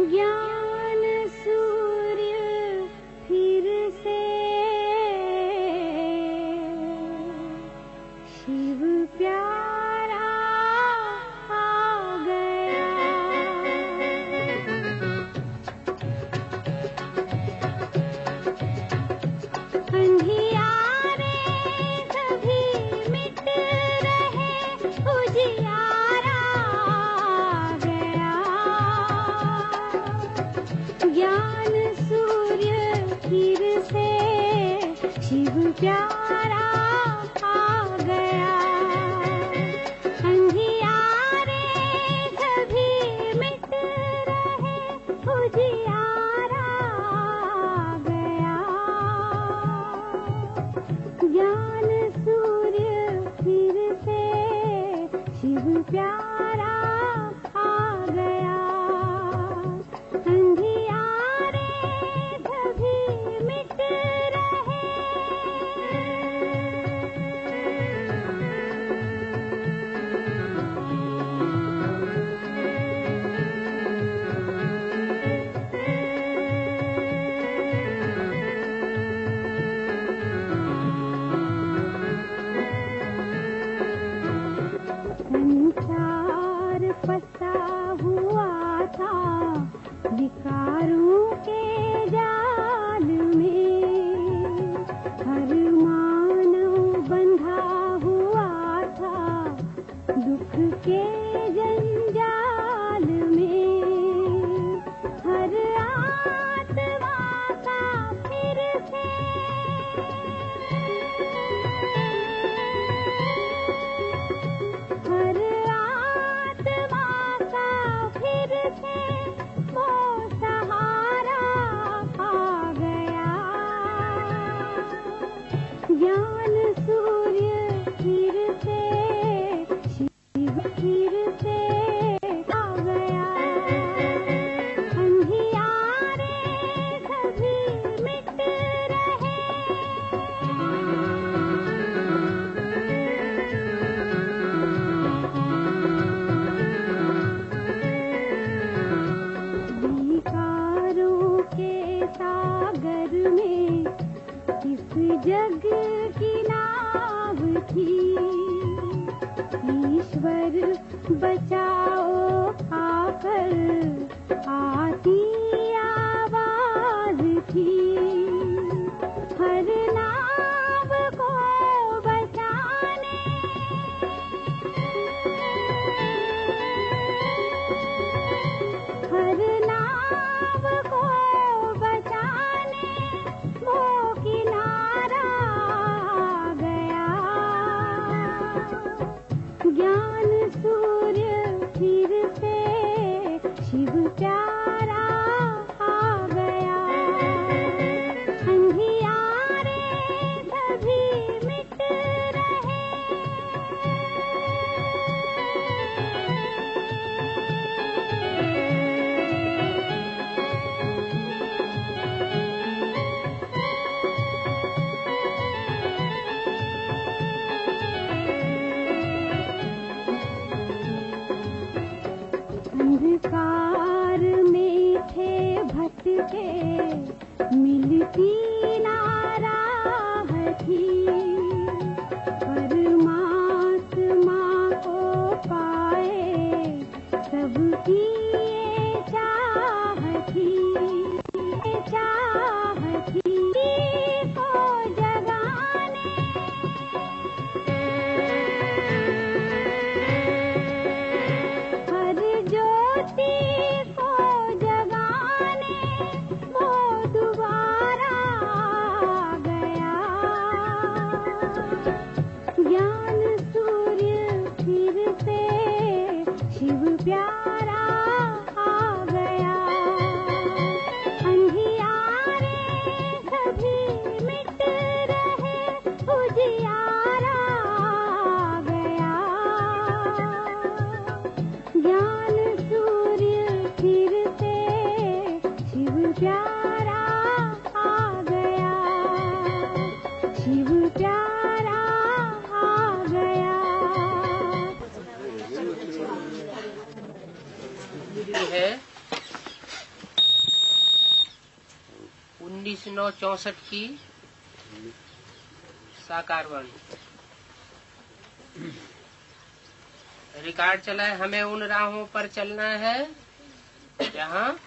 ज्ञान सूर्य फिर से शिव प्यारा आ गया। अंधियारे सभी मिट रहे, उजियारा आ गया। ज्ञान सूर्य फिर से शिव प्यारा आ गया। अंधियारे सभी मिट रहे, उजियारा आ गया। ज्ञान सूर्य फिर से शिव प्यारा आ गया। अंधियारे सभी मिट रहे। संसार फंसा हुआ था विकारों के जाल में, हर मानव बंधा हुआ था दुख के जंजाल में। हर आत्मा का फिर से हर आत्मा का फिर से वो सहारा आ गया। ज्ञान सूर्य फिर से शिव फिर से आ गया। अंधियारे सभी मिट रहे। विकारों के सागर में इस जग की नाव थी। ईश्वर बचाओ आकर आती आवाज थी। हर नाव को बचाने हर नाव को बचाने वो किनारा आ गया। ज्ञान सूर्य फिर से शिव प्यारा आ गया। प्यारा आ गया। है 1964 की साकार वाणी। रिकॉर्ड चला है, हमें उन राहों पर चलना है जहाँ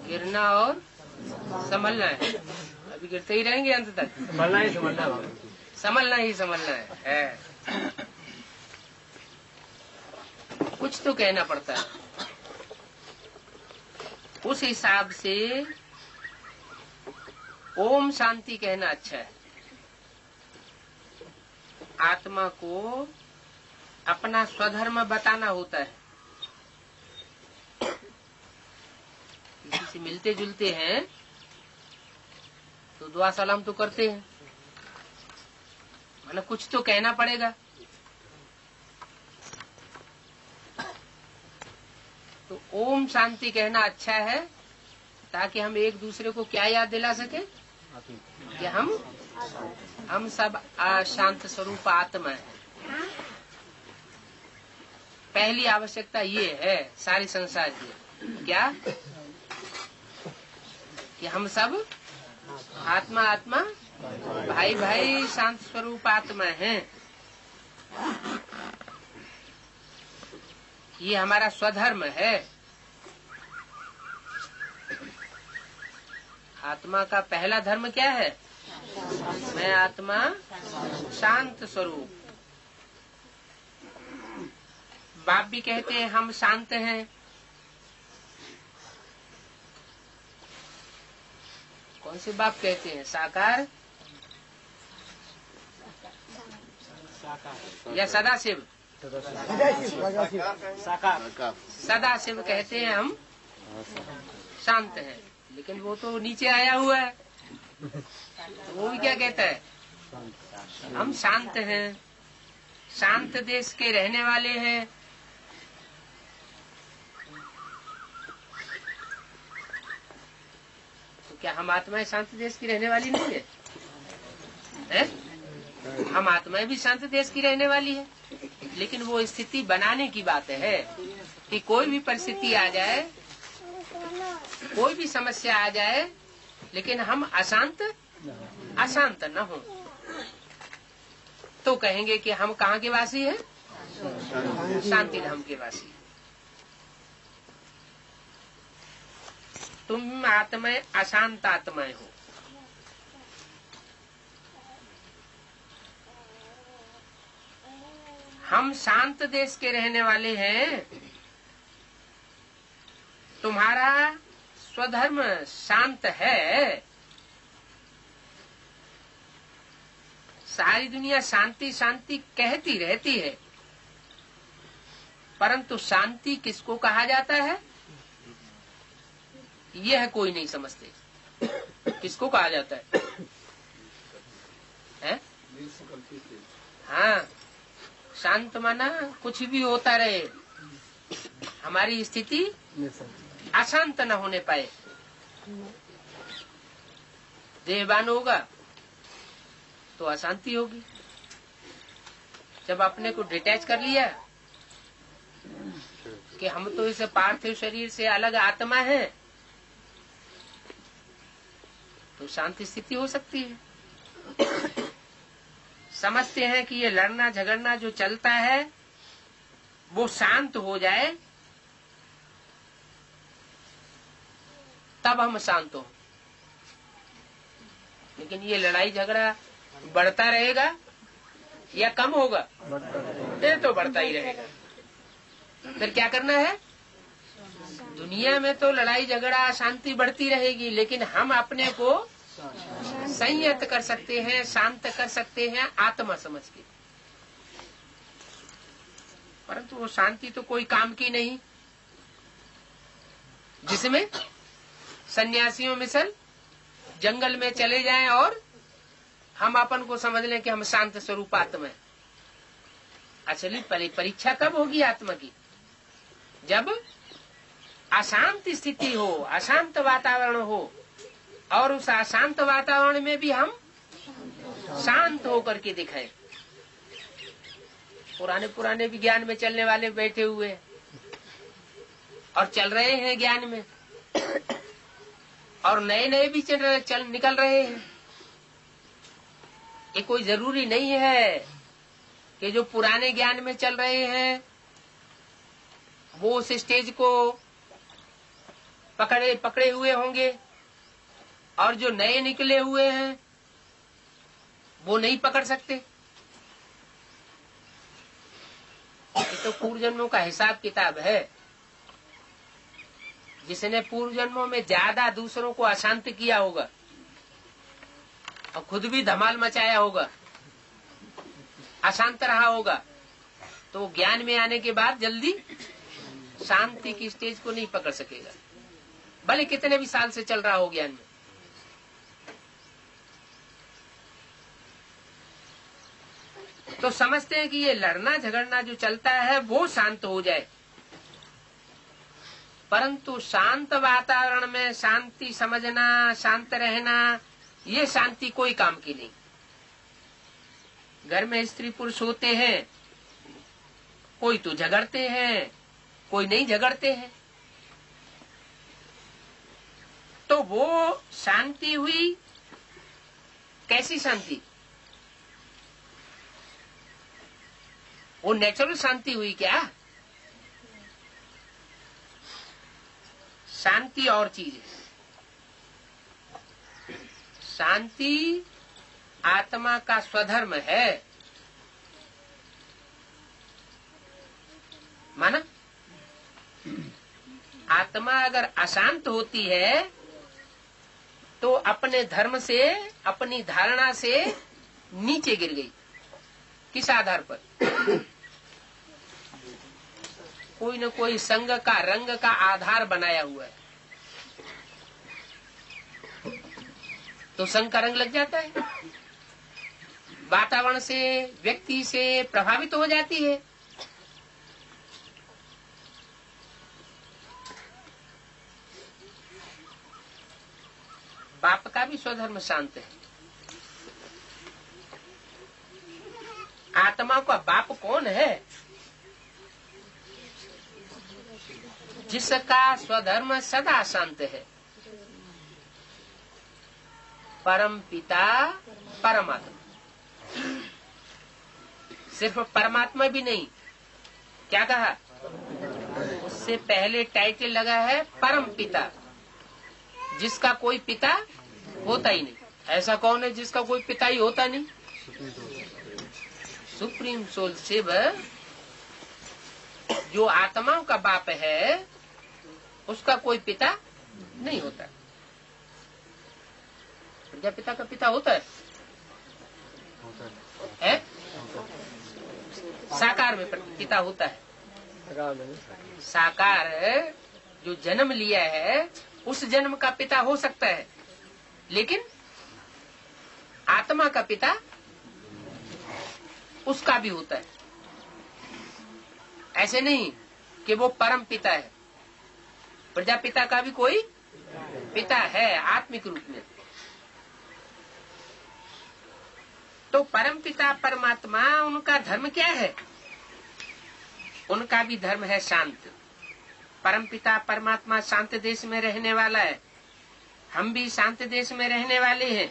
गिरना और संभलना है। अभी गिरते ही रहेंगे अंत तक, संभलना ही संभलना है। कुछ तो कहना पड़ता है। उस हिसाब से ओम शांति कहना अच्छा है। आत्मा को अपना स्वधर्म बताना होता है। किसी से मिलते जुलते हैं तो दुआ सलाम तो करते हैं, मतलब कुछ तो कहना पड़ेगा। तो ओम शांति कहना अच्छा है, ताकि हम एक दूसरे को क्या याद दिला सके कि हम सब अशांत स्वरूप आत्मा है। पहली आवश्यकता ये है सारे संसार की, क्या कि हम सब आत्मा आत्मा भाई भाई शांत स्वरूप आत्मा हैं। ये हमारा स्वधर्म है। आत्मा का पहला धर्म क्या है? मैं आत्मा शांत स्वरूप। बाप भी कहते हैं हम शांत हैं। कौन से बाप कहते हैं, साकार या सदाशिव? सदाशिव कहते हैं हम शांत हैं, लेकिन वो तो नीचे आया हुआ है। तो वो भी क्या कहता है, हम शांत हैं, शांत देश के रहने वाले हैं। तो क्या हम आत्माएं शांत देश की रहने वाली नहीं है? हम आत्माएं भी शांत देश की रहने वाली है, लेकिन वो स्थिति बनाने की बात है कि कोई भी परिस्थिति आ जाए, कोई भी समस्या आ जाए, लेकिन हम अशांत न हो। तो कहेंगे कि हम कहाँ के वासी हैं? शांति धाम के वासी। तुम आत्माएं अशांत आत्माएं हो। हम शांत देश के रहने वाले हैं। तुम्हारा स्वधर्म शांत है। सारी दुनिया शांति शांति कहती रहती है, परंतु शांति किसको कहा जाता है यह कोई नहीं समझते। किसको कहा जाता है? हाँ, शांत माना कुछ भी होता रहे, हमारी स्थिति अशांत न होने पाए। देहवान होगा तो अशांति होगी। जब अपने को डिटैच कर लिया कि हम तो इस पार्थिव शरीर से अलग आत्मा है, तो शांति स्थिति हो सकती है। समझते हैं कि ये लड़ना झगड़ना जो चलता है वो शांत हो जाए, तब हम शांत हो। लेकिन ये लड़ाई झगड़ा बढ़ता रहेगा या कम होगा? फिर तो बढ़ता ही रहेगा। फिर क्या करना है? दुनिया में तो लड़ाई झगड़ा अशांति बढ़ती रहेगी, लेकिन हम अपने को संयत कर सकते हैं, शांत कर सकते हैं आत्मा समझ के। परंतु वो शांति तो कोई काम की नहीं, जिसमें सन्यासियों मिसल जंगल में चले जाएं और हम अपन को समझ लें कि हम शांत स्वरूप आत्मा है। असली परीक्षा कब होगी आत्मा की? जब अशांत स्थिति हो, अशांत वातावरण हो, और उस अशांत वातावरण में भी हम शांत होकर के दिखाए। पुराने पुराने भी ज्ञान में चलने वाले बैठे हुए हैं और चल रहे हैं ज्ञान में, और नए नए भी चल निकल रहे हैं। ये कोई जरूरी नहीं है कि जो पुराने ज्ञान में चल रहे हैं वो उस स्टेज को पकड़े हुए होंगे, और जो नए निकले हुए हैं वो नहीं पकड़ सकते। ये तो पूर्व जन्मों का हिसाब किताब है। जिसने पूर्व जन्मों में ज्यादा दूसरों को अशांत किया होगा और खुद भी धमाल मचाया होगा, अशांत रहा होगा, तो ज्ञान में आने के बाद जल्दी शांति की स्टेज को नहीं पकड़ सकेगा, भले कितने भी साल से चल रहा हो ज्ञान में। तो समझते हैं कि ये लड़ना झगड़ना जो चलता है वो शांत हो जाए, परंतु शांत वातावरण में शांति समझना, शांत रहना, ये शांति कोई काम की नहीं। घर में स्त्री पुरुष होते हैं, कोई तो झगड़ते हैं, कोई नहीं झगड़ते हैं, तो वो शांति हुई। कैसी शांति? वो नेचुरल शांति हुई क्या? शांति और चीज है। शांति आत्मा का स्वधर्म है, माना? आत्मा अगर अशांत होती है तो अपने धर्म से, अपनी धारणा से नीचे गिर गई। किस आधार पर? कोई न कोई संग का, रंग का आधार बनाया हुआ है, तो संग का रंग लग जाता है, वातावरण से, व्यक्ति से प्रभावित हो जाती है। बाप का भी स्वधर्म शांत है। आत्मा का बाप कौन है? जिसका स्वधर्म सदा शांत है। परम पिता परमात्मा। सिर्फ परमात्मा भी नहीं, क्या कहा? उससे पहले टाइटल लगा है परम पिता, जिसका कोई पिता होता ही नहीं। ऐसा कौन है जिसका कोई पिता ही होता नहीं? सुप्रीम सोल शिव जो आत्माओं का बाप है, उसका कोई पिता नहीं होता। प्रजापिता का पिता होता है? साकार में पिता होता है। साकार जो जन्म लिया है उस जन्म का पिता हो सकता है, लेकिन आत्मा का पिता उसका भी होता है। ऐसे नहीं कि वो परम पिता है। प्रजापिता का भी कोई पिता है आत्मिक रूप में। तो परम पिता परमात्मा, उनका धर्म क्या है? उनका भी धर्म है शांत। परम पिता परमात्मा शांत देश में रहने वाला है, हम भी शांत देश में रहने वाले हैं।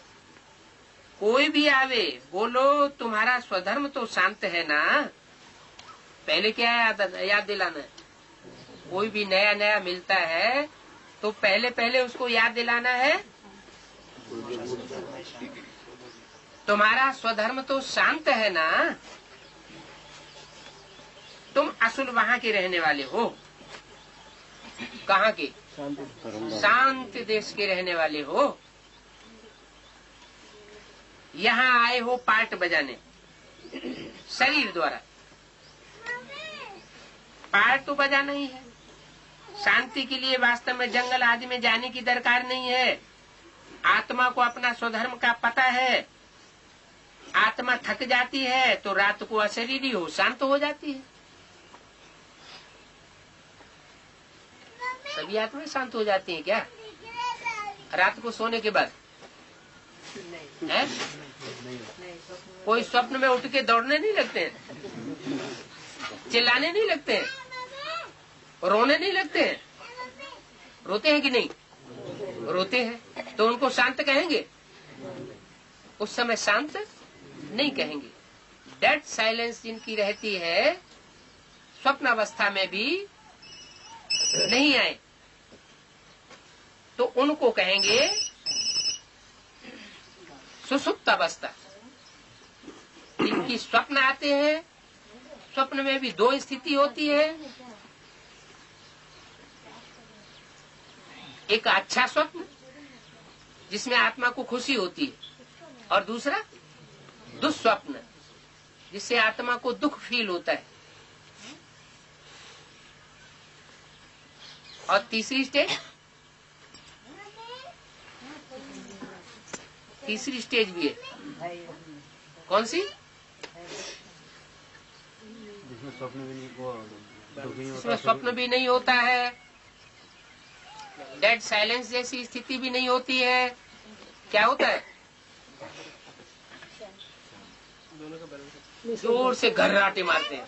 कोई भी आवे, बोलो तुम्हारा स्वधर्म तो शांत है ना। पहले क्या याद दिलाना है? कोई भी नया नया मिलता है तो पहले पहले उसको याद दिलाना है, तुम्हारा स्वधर्म तो शांत है ना। तुम असल वहाँ के रहने वाले हो। कहाँ के? शांत देश के रहने वाले हो। यहाँ आए हो पार्ट बजाने शरीर द्वारा। पार्ट तो बजाना ही है। शांति के लिए वास्तव में जंगल आदि में जाने की दरकार नहीं है। आत्मा को अपना स्वधर्म का पता है। आत्मा थक जाती है तो रात को अशरीरी हो शांत हो जाती है। सभी आत्माएं शांत हो जाती हैं क्या रात को सोने के बाद? है? कोई स्वप्न में उठ के दौड़ने नहीं लगते हैं, चिल्लाने नहीं लगते हैं, रोने नहीं लगते हैं। रोते हैं कि नहीं? रोते हैं। तो उनको शांत कहेंगे? उस समय शांत नहीं कहेंगे। डेड साइलेंस जिनकी रहती है, स्वप्न अवस्था में भी नहीं आए, तो उनको कहेंगे सुषुप्त अवस्था। जिनकी स्वप्न आते हैं, स्वप्न में भी दो स्थिति होती है, एक अच्छा स्वप्न जिसमें आत्मा को खुशी होती है, और दूसरा दुस्वप्न जिससे आत्मा को दुख फील होता है। और तीसरी स्टेज भी है। कौन सी? जिसमें स्वप्न भी नहीं होता है, डेड साइलेंस जैसी स्थिति भी नहीं होती है। क्या होता है? जोर से घर्राटे मारते हैं,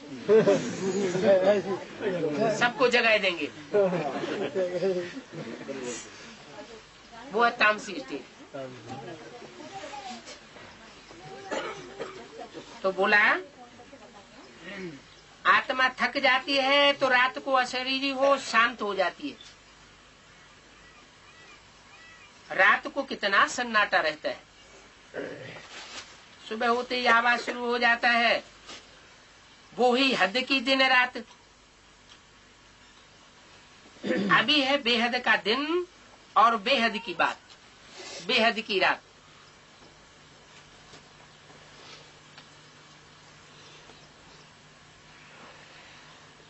सबको जगाए देंगे। वो है तामसी स्टेज। तो बोला आत्मा थक जाती है तो रात को अशरीरी हो शांत हो जाती है। रात को कितना सन्नाटा रहता है, सुबह होते ही आवाज शुरू हो जाता है। वो ही हद की दिन रात। अभी है बेहद का दिन और बेहद की बात, बेहद की रात।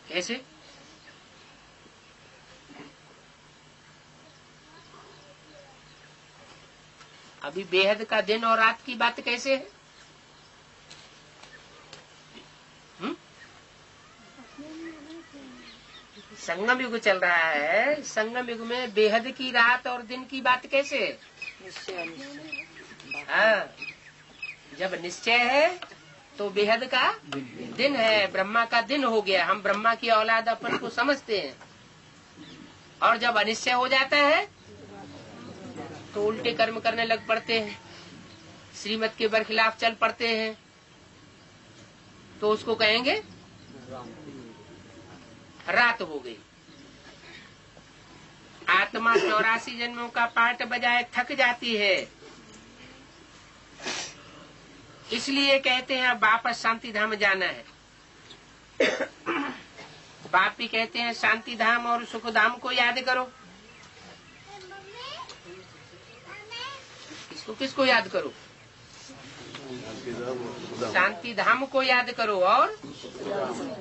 कैसे? अभी बेहद का दिन और रात की बात कैसे है? संगम युग चल रहा है, संगम युग में बेहद की रात और दिन की बात कैसे है? हाँ, जब निश्चय है तो बेहद का दिन है, ब्रह्मा का दिन हो गया। हम ब्रह्मा की औलाद अपन को समझते हैं। और जब अनिश्चय हो जाता है तो उल्टे कर्म करने लग पड़ते हैं, श्रीमत के बरखिलाफ चल पड़ते हैं, तो उसको कहेंगे रात हो गई। आत्मा 84 जन्मों का पाठ बजाए थक जाती है, इसलिए कहते हैं अब वापस शांति धाम जाना है। बाप भी कहते हैं शांति धाम और सुख धाम को याद करो। किसको याद करो? शांति धाम को याद करो और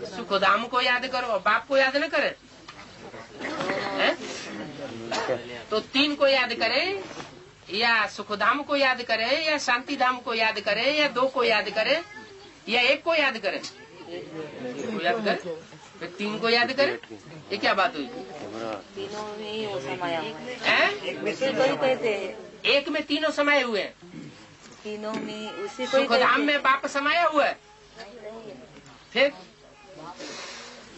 सुख धाम को याद करो। और बाप को याद न करें तो तीन को याद करें, या सुखधाम को याद करें, या शांति धाम को याद करें, या दो को याद करें, या एक को याद करें। याद करें, फिर तीन को याद करें। ये क्या बात हुई? तीनों में ही वो समाया एक में तीनों समाये हुए हैं। तीनों में उसी को सुखधाम में बाप समाया हुआ है। फिर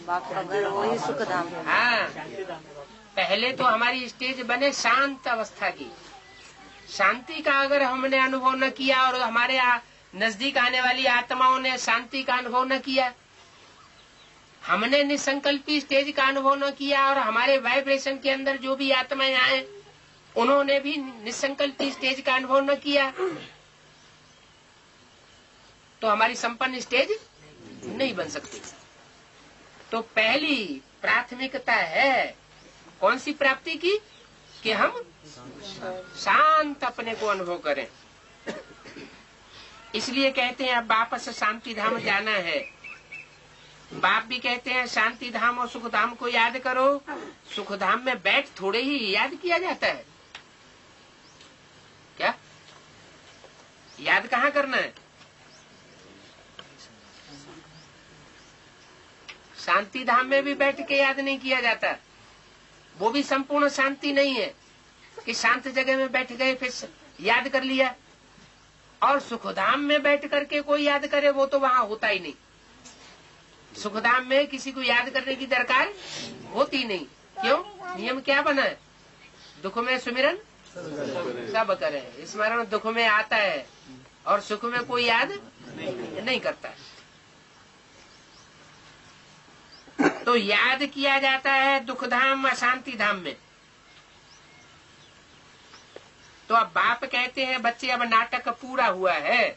बाप अगर वही सुखधाम है। हाँ, पहले तो हमारी स्टेज बने शांत अवस्था की। शांति का अगर हमने अनुभव न किया और हमारे नजदीक आने वाली आत्माओं ने शांति का अनुभव न किया, हमने निसंकल्पी स्टेज का अनुभव न किया, और हमारे वाइब्रेशन के अंदर जो भी आत्माएं आए उन्होंने भी निसंकल्पी स्टेज का अनुभव न किया, तो हमारी संपन्न स्टेज नहीं बन सकती। तो पहली प्राथमिकता है कौन सी प्राप्ति की? कि हम शांत अपने को अनुभव करें। इसलिए कहते हैं अब वापस शांति धाम जाना है। बाप भी कहते हैं शांति धाम और सुख धाम को याद करो। सुख धाम में बैठ थोड़े ही याद किया जाता है क्या? याद कहाँ करना है? शांति धाम में भी बैठ के याद नहीं किया जाता। वो भी संपूर्ण शांति नहीं है कि शांत जगह में बैठ गए फिर याद कर लिया। और सुखधाम में बैठ करके कोई याद करे वो तो वहां होता ही नहीं। सुखधाम में किसी को याद करने की दरकार होती नहीं। क्यों? नियम क्या बना है? दुख में सुमिरन सब करे। स्मरण दुख में आता है और सुख में कोई याद नहीं करता है। तो याद किया जाता है दुख धाम अशांति धाम में। तो अब बाप कहते हैं बच्चे अब नाटक पूरा हुआ है,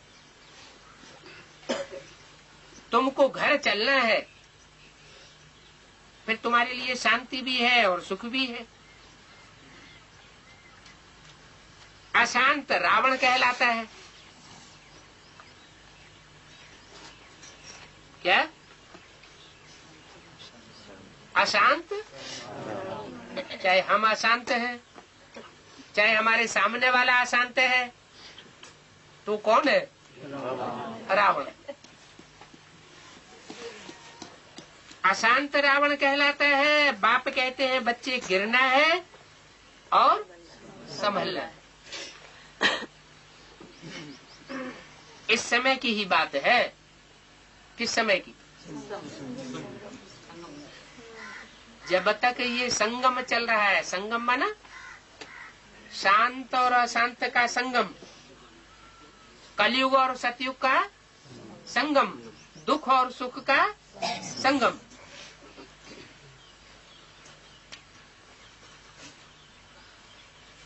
तुमको घर चलना है, फिर तुम्हारे लिए शांति भी है और सुख भी है। अशांत रावण कहलाता है। क्या? अशांत, चाहे हम अशांत हैं, चाहे हमारे सामने वाला अशांत है, तो कौन है? रावण। अशांत रावण कहलाता है। बाप कहते हैं बच्चे गिरना है और संभलना है। इस समय की ही बात है। किस समय की? जब तक ये संगम चल रहा है। संगम माना शांत और अशांत का संगम, कलयुग और सतयुग का संगम, दुख और सुख का संगम।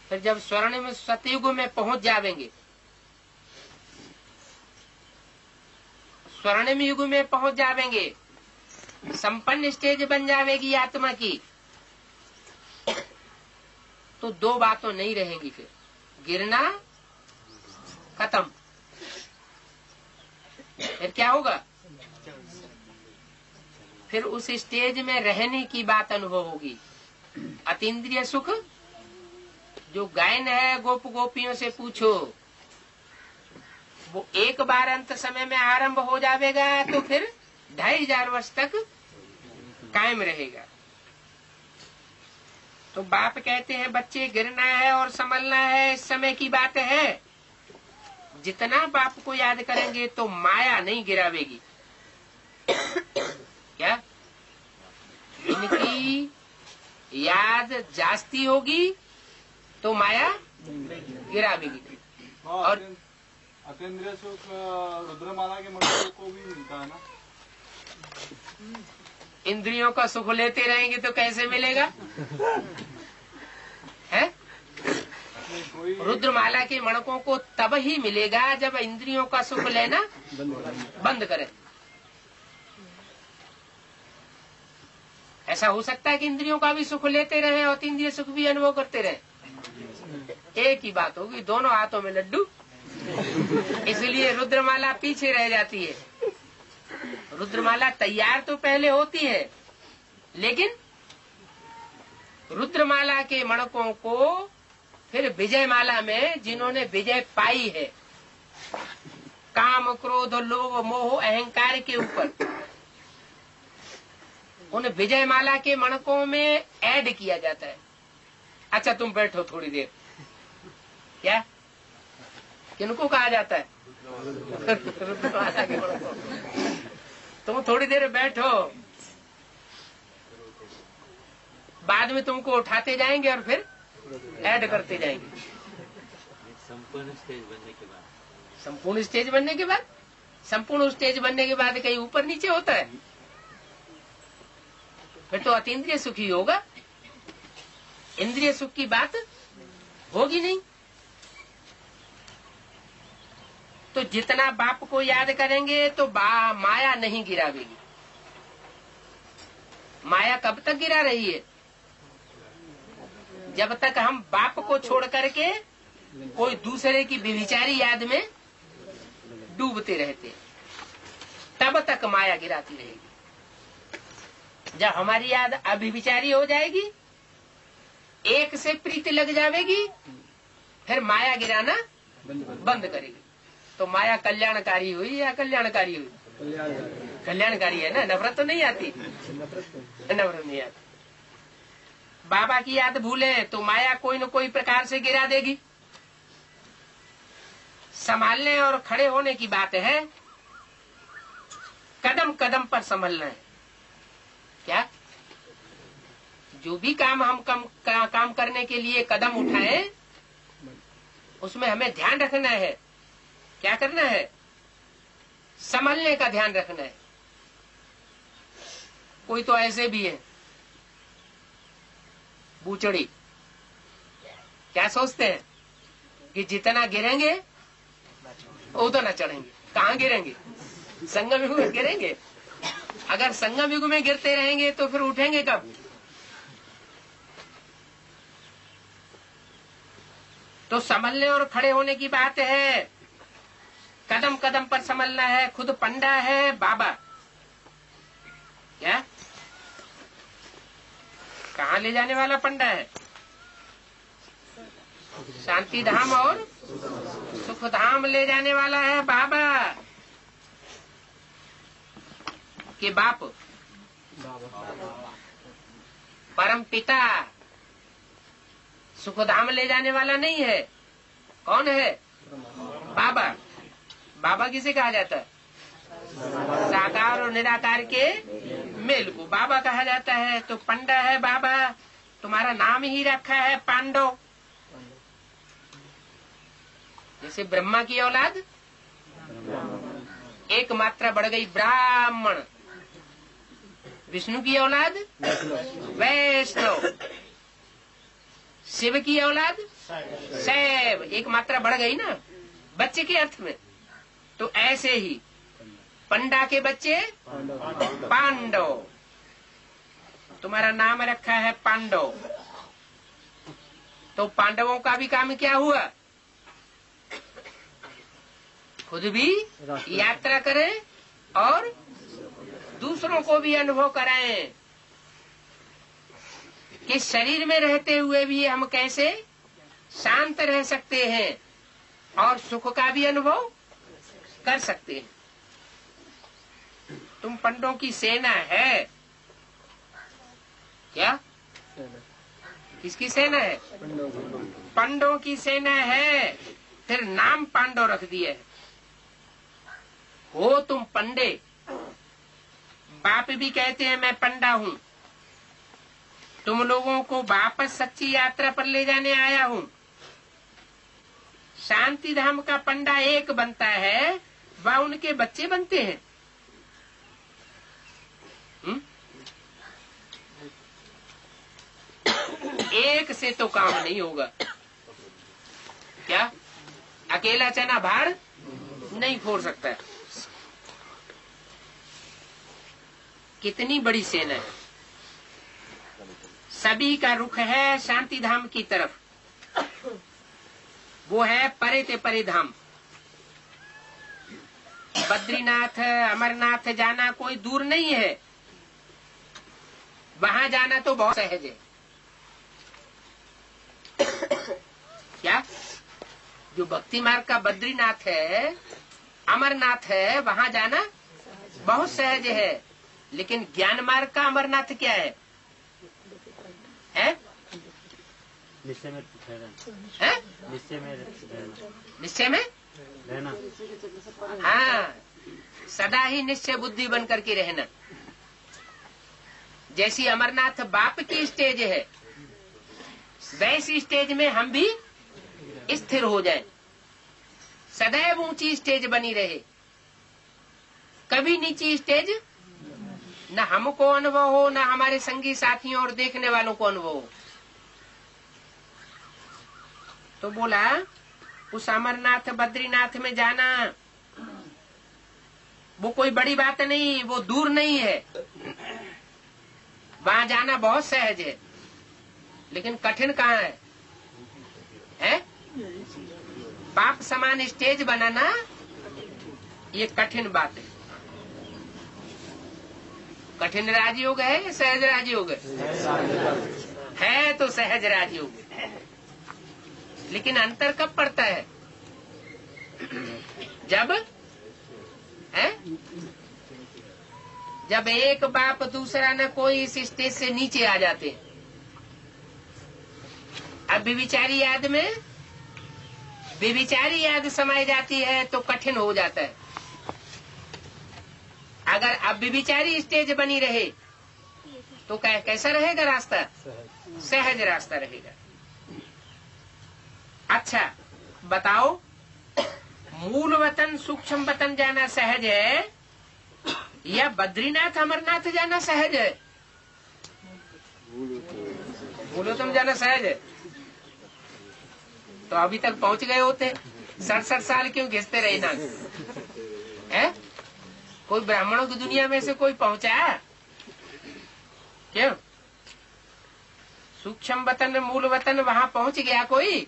फिर जब स्वर्णिम सतयुग में पहुंच जावेंगे, स्वर्णिम युग में पहुंच जावेंगे, संपन्न स्टेज बन जावेगी आत्मा की, तो दो बातों नहीं रहेंगी। फिर गिरना खत्म। फिर क्या होगा? फिर उस स्टेज में रहने की बात अनुभव होगी। अतीन्द्रिय सुख जो गायन है, गोप गोपियों से पूछो, वो एक बार अंत समय में आरंभ हो जाएगा तो फिर 2500 वर्ष तक कायम रहेगा। तो बाप कहते हैं बच्चे गिरना है और संभलना है। इस समय की बात है। जितना बाप को याद करेंगे तो माया नहीं गिरावेगी। क्या? इनकी याद जास्ती होगी तो माया गिरावेगी। और अतीन्द्रिय सुख रुद्रमाला के मंत्रों को भी मिलता है ना। इंद्रियों का सुख लेते रहेंगे तो कैसे मिलेगा? है? रुद्रमाला के मणकों को तब ही मिलेगा जब इंद्रियों का सुख लेना बंद करें। ऐसा हो सकता है कि इंद्रियों का भी सुख लेते रहे और इंद्रिय सुख भी अनुभव करते रहे। एक ही बात होगी, दोनों हाथों में लड्डू। इसलिए रुद्रमाला पीछे रह जाती है। रुद्रमाला तैयार तो पहले होती है, लेकिन रुद्रमाला के मणकों को फिर विजय माला में जिन्होंने विजय पाई है काम, क्रोध, लोभ, मोह, अहंकार के ऊपर, उन विजय माला के मणकों में ऐड किया जाता है। अच्छा तुम बैठो थोड़ी देर। क्या? किनको कहा जाता है? रुद्रमाला के मणकों। तुम थोड़ी देर बैठो, बाद में तुमको उठाते जाएंगे और फिर ऐड करते जाएंगे। संपूर्ण स्टेज बनने के बाद, संपूर्ण स्टेज बनने के बाद, संपूर्ण स्टेज बनने के बाद कहीं ऊपर नीचे होता है? फिर तो अतीन्द्रिय सुख ही होगा, इंद्रिय सुख की बात होगी नहीं। तो जितना बाप को याद करेंगे तो माया नहीं गिरावेगी। माया कब तक गिरा रही है? जब तक हम बाप को छोड़ करके कोई दूसरे की व्यभिचारी याद में डूबते रहते, तब तक माया गिराती रहेगी। जब हमारी याद अभिविचारी हो जाएगी, एक से प्रीति लग जाएगी, फिर माया गिराना बंद करेगी। तो माया कल्याणकारी हुई या कल्याणकारी हुई? कल्याणकारी है ना। नफरत तो नहीं आती, नफरत नहीं आती। बाबा की याद भूले तो माया कोई न कोई प्रकार से गिरा देगी। संभालने और खड़े होने की बात है, कदम कदम पर संभलना है। क्या जो भी काम हम काम करने के लिए कदम उठाएं, उसमें हमें ध्यान रखना है। क्या करना है? संभलने का ध्यान रखना है। कोई तो ऐसे भी है बूचड़ी, क्या सोचते हैं कि जितना गिरेंगे उतना चढ़ेंगे। कहाँ गिरेंगे? संगम युग में गिरेंगे। अगर संगम युग में गिरते रहेंगे तो फिर उठेंगे कब? तो संभलने और खड़े होने की बात है। कदम कदम पर संभलना है। खुद पंडा है बाबा। क्या कहाँ ले जाने वाला पंडा है? शांति धाम और सुख धाम ले जाने वाला है बाबा के बाप, परम पिता। सुख धाम ले जाने वाला नहीं है। कौन है? बाबा। बाबा किसे कहा जाता है? साकार और निराकार के मेल को बाबा कहा जाता है। तो पंडा है बाबा। तुम्हारा नाम ही रखा है पांडव। जैसे ब्रह्मा की औलाद एक मात्रा बढ़ गई ब्राह्मण, विष्णु की औलाद वैष्णव, शिव की औलाद शैव, एक मात्रा बढ़ गई ना बच्चे के अर्थ में। तो ऐसे ही पंडा के बच्चे पांडव। तुम्हारा नाम रखा है पांडव। तो पांडवों का भी काम क्या हुआ? खुद भी यात्रा करें और दूसरों को भी अनुभव कराएं कि शरीर में रहते हुए भी हम कैसे शांत रह सकते हैं और सुख का भी अनुभव कर सकते हैं। तुम पंडों की सेना है। क्या? किसकी सेना है? पंडों की सेना है। फिर नाम पांडव रख दिए। हो तुम पंडे। बाप भी कहते हैं मैं पंडा हूँ। तुम लोगों को वापस सच्ची यात्रा पर ले जाने आया हूँ। शांति धाम का पंडा एक बनता है, वह उनके बच्चे बनते हैं। एक से तो काम नहीं होगा। क्या? अकेला चना भाड़ नहीं फोड़ सकता। कितनी बड़ी सेना है। सभी का रुख है शांति धाम की तरफ। वो है परे ते परे धाम। बद्रीनाथ अमरनाथ जाना कोई दूर नहीं है। वहां जाना तो बहुत सहज है। क्या? जो भक्ति मार्ग का बद्रीनाथ है, अमरनाथ है, वहां जाना बहुत सहज है। लेकिन ज्ञान मार्ग का अमरनाथ क्या है? निश्चय में रहना। है? निश्चय में रहना। निश्चय में रहना। हाँ, सदा ही निश्चय बुद्धि बन करके रहना। जैसी अमरनाथ बाप की स्टेज है, वैसी स्टेज में हम भी स्थिर हो जाएं। सदैव ऊंची स्टेज बनी रहे, कभी नीची स्टेज न हमको अनुभव हो, न हमारे संगी साथियों और देखने वालों को अनुभव हो। तो बोला उस अमरनाथ बद्रीनाथ में जाना वो कोई बड़ी बात नहीं, वो दूर नहीं है। वहां जाना बहुत सहज है। लेकिन कठिन कहाँ है? है? बाप समान स्टेज बनाना ये कठिन बात है। कठिन राजयोग है या सहज राजयोग है? तो सहज राजयोग। लेकिन अंतर कब पड़ता है? जब है जब एक बाप दूसरा न कोई इस स्टेज से नीचे आ जाते। अब विचारी याद में व्यभिचारी याद समाई जाती है तो कठिन हो जाता है। अगर अब व्यभिचारी स्टेज बनी रहे तो कैसा रहेगा रास्ता? सहज रास्ता रहेगा। अच्छा बताओ, मूल वतन सूक्ष्म वतन जाना सहज है या बद्रीनाथ अमरनाथ जाना सहज है? मूलवतन जाना सहज है। तो अभी तक पहुंच गए होते, 67 साल क्यों घिसते रहे ना? है कोई ब्राह्मणों की दुनिया में से कोई पहुंचा? क्यों? सूक्ष्म वतन मूल वतन वहां पहुंच गया कोई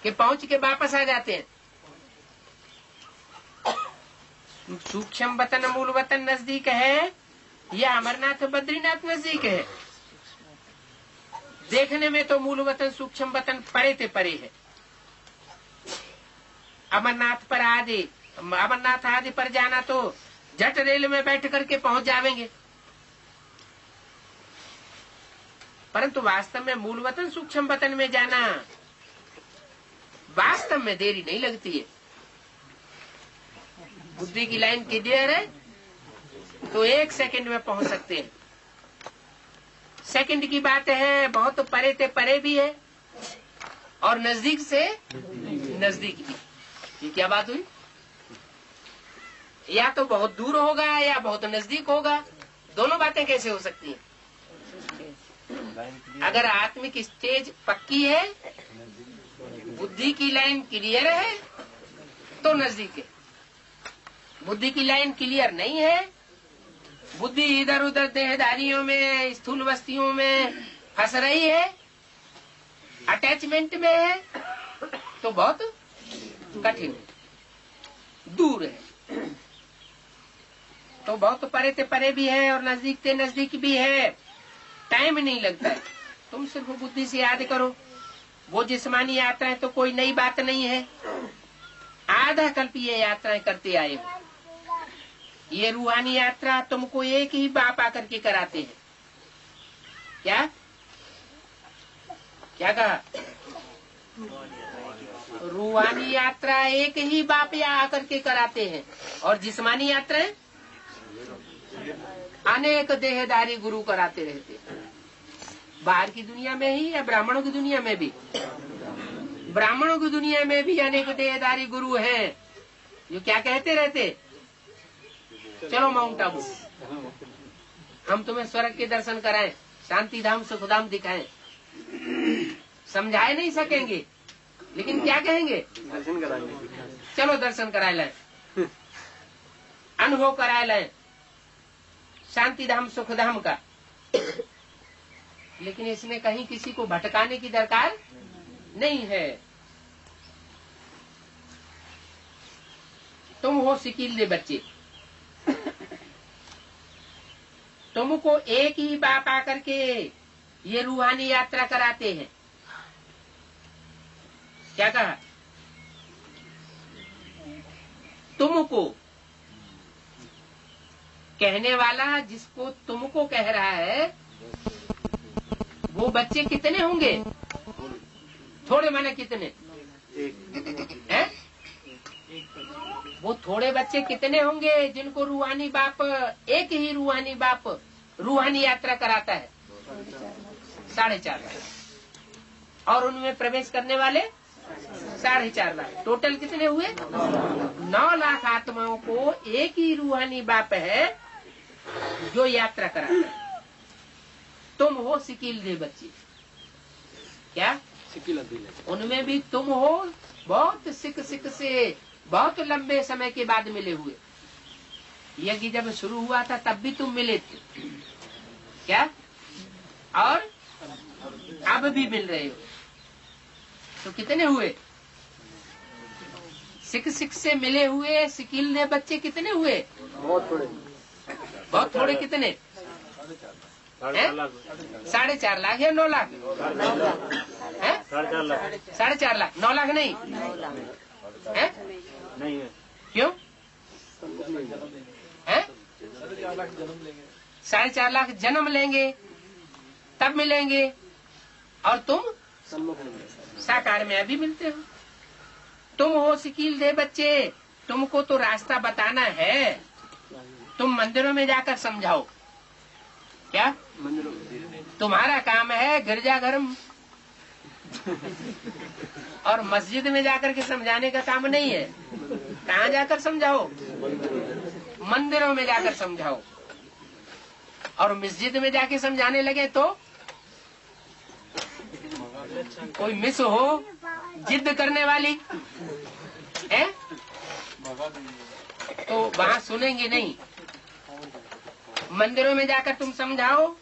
कि पहुंच के वापस आ जाते हैं? सूक्ष्म वतन मूल वतन नजदीक है या अमरनाथ बद्रीनाथ नजदीक है? देखने में तो मूल वतन सूक्ष्म वतन परे ते परे है। अमरनाथ आदि पर जाना तो जट रेल में बैठ करके पहुंच जाएंगे, परंतु वास्तव में मूल वतन सूक्ष्म वतन में जाना वास्तव में देरी नहीं लगती है। बुद्धि की लाइन क्लियर है तो 1 सेकंड में पहुंच सकते हैं। सेकंड की बात है, बहुत परे ते परे भी है और नजदीक से नजदीक भी। ये क्या बात हुई? या तो बहुत दूर होगा या बहुत नजदीक होगा। दोनों बातें कैसे हो सकती हैं? अगर आत्मिक स्टेज पक्की है, बुद्धि की लाइन क्लियर है तो नजदीक है। बुद्धि की लाइन क्लियर नहीं है, बुद्धि इधर उधर देहधारियों में स्थूल वस्तुओं में फंस रही है, अटैचमेंट में है, तो बहुत कठिन है, दूर है। तो बहुत परे ते परे भी है और नजदीक ते नजदीक भी है। टाइम नहीं लगता है। तुम सिर्फ बुद्धि से याद करो। वो जिस्मानी यात्राएं तो कोई नई बात नहीं है, आधा कल्प ये यात्राएं करते आए हो। ये रूहानी यात्रा तुमको एक ही बाप आकर के कराते हैं। क्या क्या कहा? रूहानी यात्रा एक ही बाप या आकर के कराते हैं और जिस्मानी यात्राएं अनेक देहधारी गुरु कराते रहते हैं। बाहर की दुनिया में ही या ब्राह्मणों की दुनिया में भी? ब्राह्मणों की दुनिया में भी अनेक देहधारी गुरु हैं जो क्या कहते रहते, चलो माउंट आबू, हम तुम्हें स्वर्ग के दर्शन कराएं, शांति धाम सुखधाम दिखाएं। समझाए नहीं सकेंगे लेकिन क्या कहेंगे? दर्शन कराएंगे। चलो दर्शन कराए लाएं, अनुभव कराए लाएं शांति धाम सुखधाम का। लेकिन इसमें कहीं किसी को भटकाने की दरकार नहीं है। तुम हो सिकीले बच्चे, तुमको एक ही बाप आकर के ये रूहानी यात्रा कराते हैं। क्या कहा? तुमको कहने वाला जिसको तुमको कह रहा है वो बच्चे कितने होंगे? थोड़े माने कितने हैं? वो थोड़े बच्चे कितने होंगे जिनको रूहानी बाप, एक ही रूहानी बाप रूहानी यात्रा कराता है? 4.5 लाख। और उनमें प्रवेश करने वाले 4.5 लाख। टोटल कितने हुए? 9 लाख आत्माओं को एक ही रूहानी बाप है जो यात्रा कराता है। तुम हो सिकील दे बच्चे। क्या? उनमें भी तुम हो बहुत सिक से बहुत लंबे समय के बाद मिले हुए। यज्ञ जब शुरू हुआ था तब भी तुम मिले थे। क्या? और अब भी मिल रहे हो। तो कितने हुए? सिक से मिले हुए सिकील दे बच्चे कितने हुए? बहुत थोड़े। बहुत थोड़े। कितने? 4.5 लाख या 9 लाख? 4.5 लाख। 9 लाख नहीं है? नहीं है। क्यों है? 4.5 लाख जन्म लेंगे तब मिलेंगे और तुम साकार में अभी मिलते हो। तुम हो शकील दे बच्चे, तुमको तो रास्ता बताना है, तुम मंदिरों में जाकर समझाओ। क्या तुम्हारा काम है? गिरजाघर और मस्जिद में जाकर के समझाने का काम नहीं है। कहाँ जाकर समझाओ? मंदिरों में जाकर समझाओ। और मस्जिद में जाके समझाने लगे तो कोई मिस हो जिद करने वाली है तो वहाँ सुनेंगे नहीं। मंदिरों में जाकर तुम समझाओ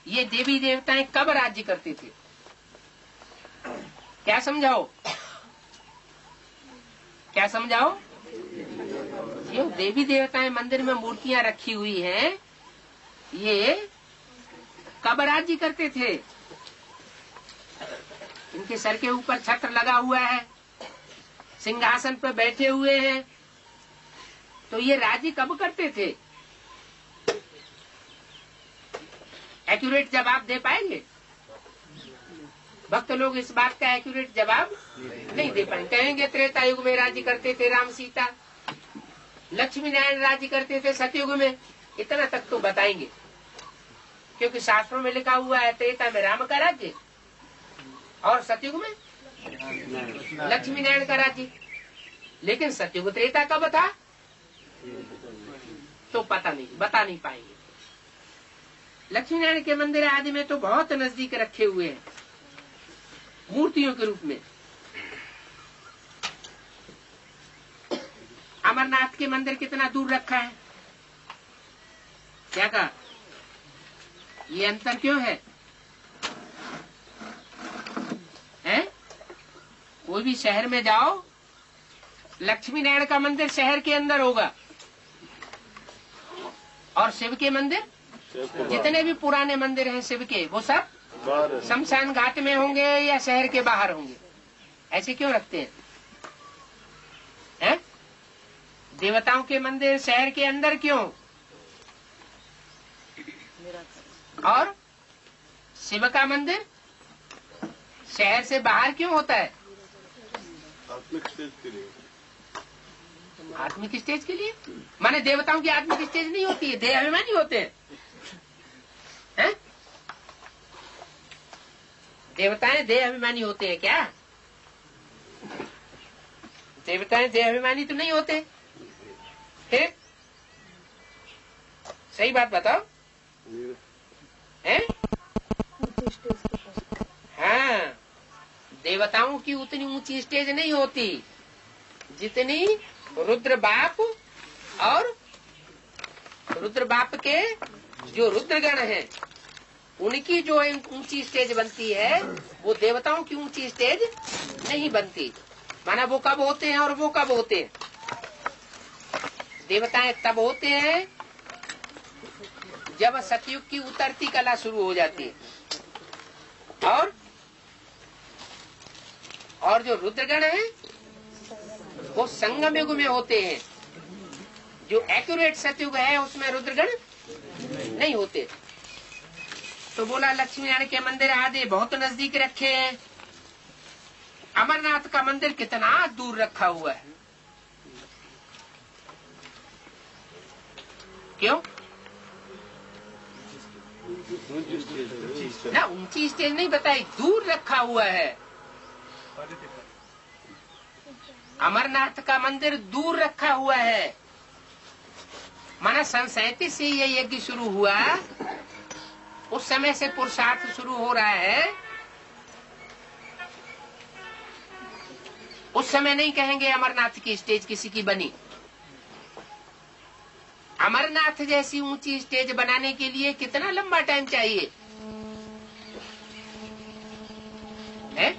ये देवी देवताएं कब राज्य करते थे। क्या समझाओ? क्या समझाओ? ये देवी देवताएं मंदिर में मूर्तियां रखी हुई हैं, ये कब राज्य करते थे? इनके सर के ऊपर छत्र लगा हुआ है, सिंहासन पर बैठे हुए हैं, तो ये राज्य कब करते थे? एक्यूरेट जवाब दे पाएंगे? भक्त लोग इस बात का एक्यूरेट जवाब नहीं दे पाएंगे। कहेंगे त्रेता युग में राज्य करते थे राम सीता, लक्ष्मी नारायण राज्य करते थे सतयुग में, इतना तक तो बताएंगे, क्योंकि शास्त्रों में लिखा हुआ है त्रेता में राम का राज्य और सतयुग में लक्ष्मी नारायण का राज्य। लेकिन सतयुग त्रेता कब था तो पता नहीं, बता नहीं पाएंगे। लक्ष्मी नारायण के मंदिर आदि में तो बहुत नजदीक रखे हुए हैं मूर्तियों के रूप में। अमरनाथ के मंदिर कितना दूर रखा है? क्या कहा? ये अंतर क्यों है? हैं? कोई भी शहर में जाओ, लक्ष्मी नारायण का मंदिर शहर के अंदर होगा और शिव के मंदिर, जितने भी पुराने मंदिर हैं शिव के, वो सब शमशान घाट में होंगे या शहर के बाहर होंगे। ऐसे क्यों रखते हैं? हैं? देवताओं के मंदिर शहर के अंदर क्यों और शिव का मंदिर शहर से बाहर क्यों होता है? आत्मिक स्टेज के लिए। आत्मिक स्टेज के लिए? माने देवताओं की आत्मिक स्टेज नहीं होती है, देह अभिमानी होते हैं। हैं? देवताएं देह अभिमानी होते हैं क्या? देवताएं देह अभिमानी तो नहीं होते। फिर सही बात बताओ। हैं? हाँ, देवताओं की उतनी ऊंची स्टेज नहीं होती जितनी रुद्र बाप और रुद्र बाप के जो रुद्रगण हैं उनकी जो ऊंची स्टेज बनती है, वो देवताओं की ऊंची स्टेज नहीं बनती। माना वो कब होते हैं और वो कब होते हैं? देवताएं तब होते हैं जब सतयुग की उतरती कला शुरू हो जाती है और जो रुद्रगण हैं वो संगम युग में होते हैं। जो एक्यूरेट सतयुग है उसमें रुद्रगण नहीं होते। तो बोला लक्ष्मी नारायण के मंदिर आदि बहुत नजदीक रखे हैं। अमरनाथ का मंदिर कितना दूर रखा हुआ है? क्यों? ना ऊंची स्टेज नहीं बताई, दूर रखा हुआ है। अमरनाथ का मंदिर दूर रखा हुआ है। माना सन 37 से ये यज्ञ शुरू हुआ, उस समय से पुरुषार्थ शुरू हो रहा है। उस समय नहीं कहेंगे अमरनाथ की स्टेज किसी की बनी। अमरनाथ जैसी ऊंची स्टेज बनाने के लिए कितना लंबा टाइम चाहिए है?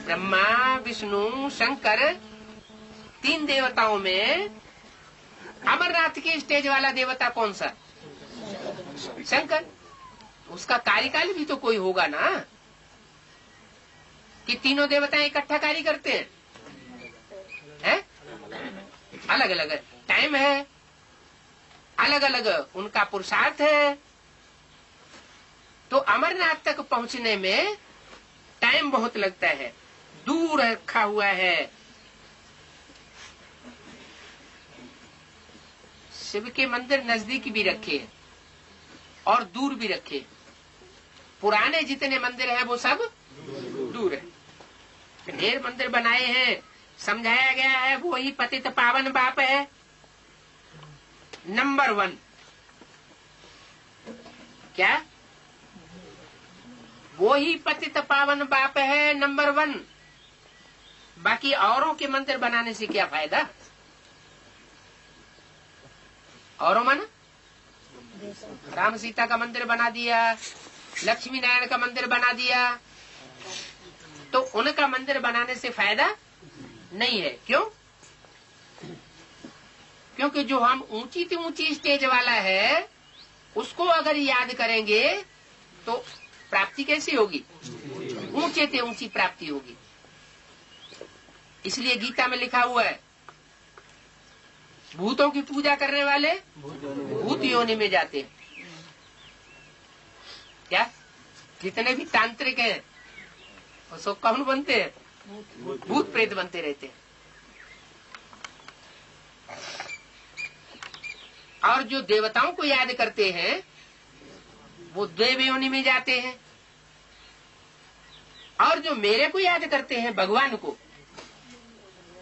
ब्रह्मा विष्णु शंकर, 3 देवताओं में अमरनाथ की स्टेज वाला देवता कौन सा? शंकर। उसका कार्यकाल भी तो कोई होगा ना, कि तीनों देवताएं इकट्ठा कार्य करते हैं? अलग अलग टाइम है, अलग अलग उनका पुरुषार्थ है। तो अमरनाथ तक पहुंचने में टाइम बहुत लगता है, दूर रखा हुआ है। शिव के मंदिर नजदीक भी रखे और दूर भी रखे। पुराने जितने मंदिर हैं वो सब दूर है। ढेर मंदिर बनाए हैं, समझाया गया है वो ही पतित पावन बाप है नंबर 1। क्या? वो ही पतित पावन बाप है नंबर 1। बाकी औरों के मंदिर बनाने से क्या फायदा? औरों माना राम सीता का मंदिर बना दिया, लक्ष्मी नारायण का मंदिर बना दिया, तो उनका मंदिर बनाने से फायदा नहीं है। क्यों? क्योंकि जो हम ऊंची से ऊंची स्टेज वाला है उसको अगर याद करेंगे तो प्राप्ति कैसी होगी? ऊंचे से ऊंची प्राप्ति होगी। इसलिए गीता में लिखा हुआ है भूतों की पूजा करने वाले भूत योनि में जाते हैं। क्या? जितने भी तांत्रिक हैं वो सब कौन बनते हैं? भूत प्रेत बनते रहते हैं। और जो देवताओं को याद करते हैं वो देव योनि में जाते हैं, और जो मेरे को याद करते हैं भगवान को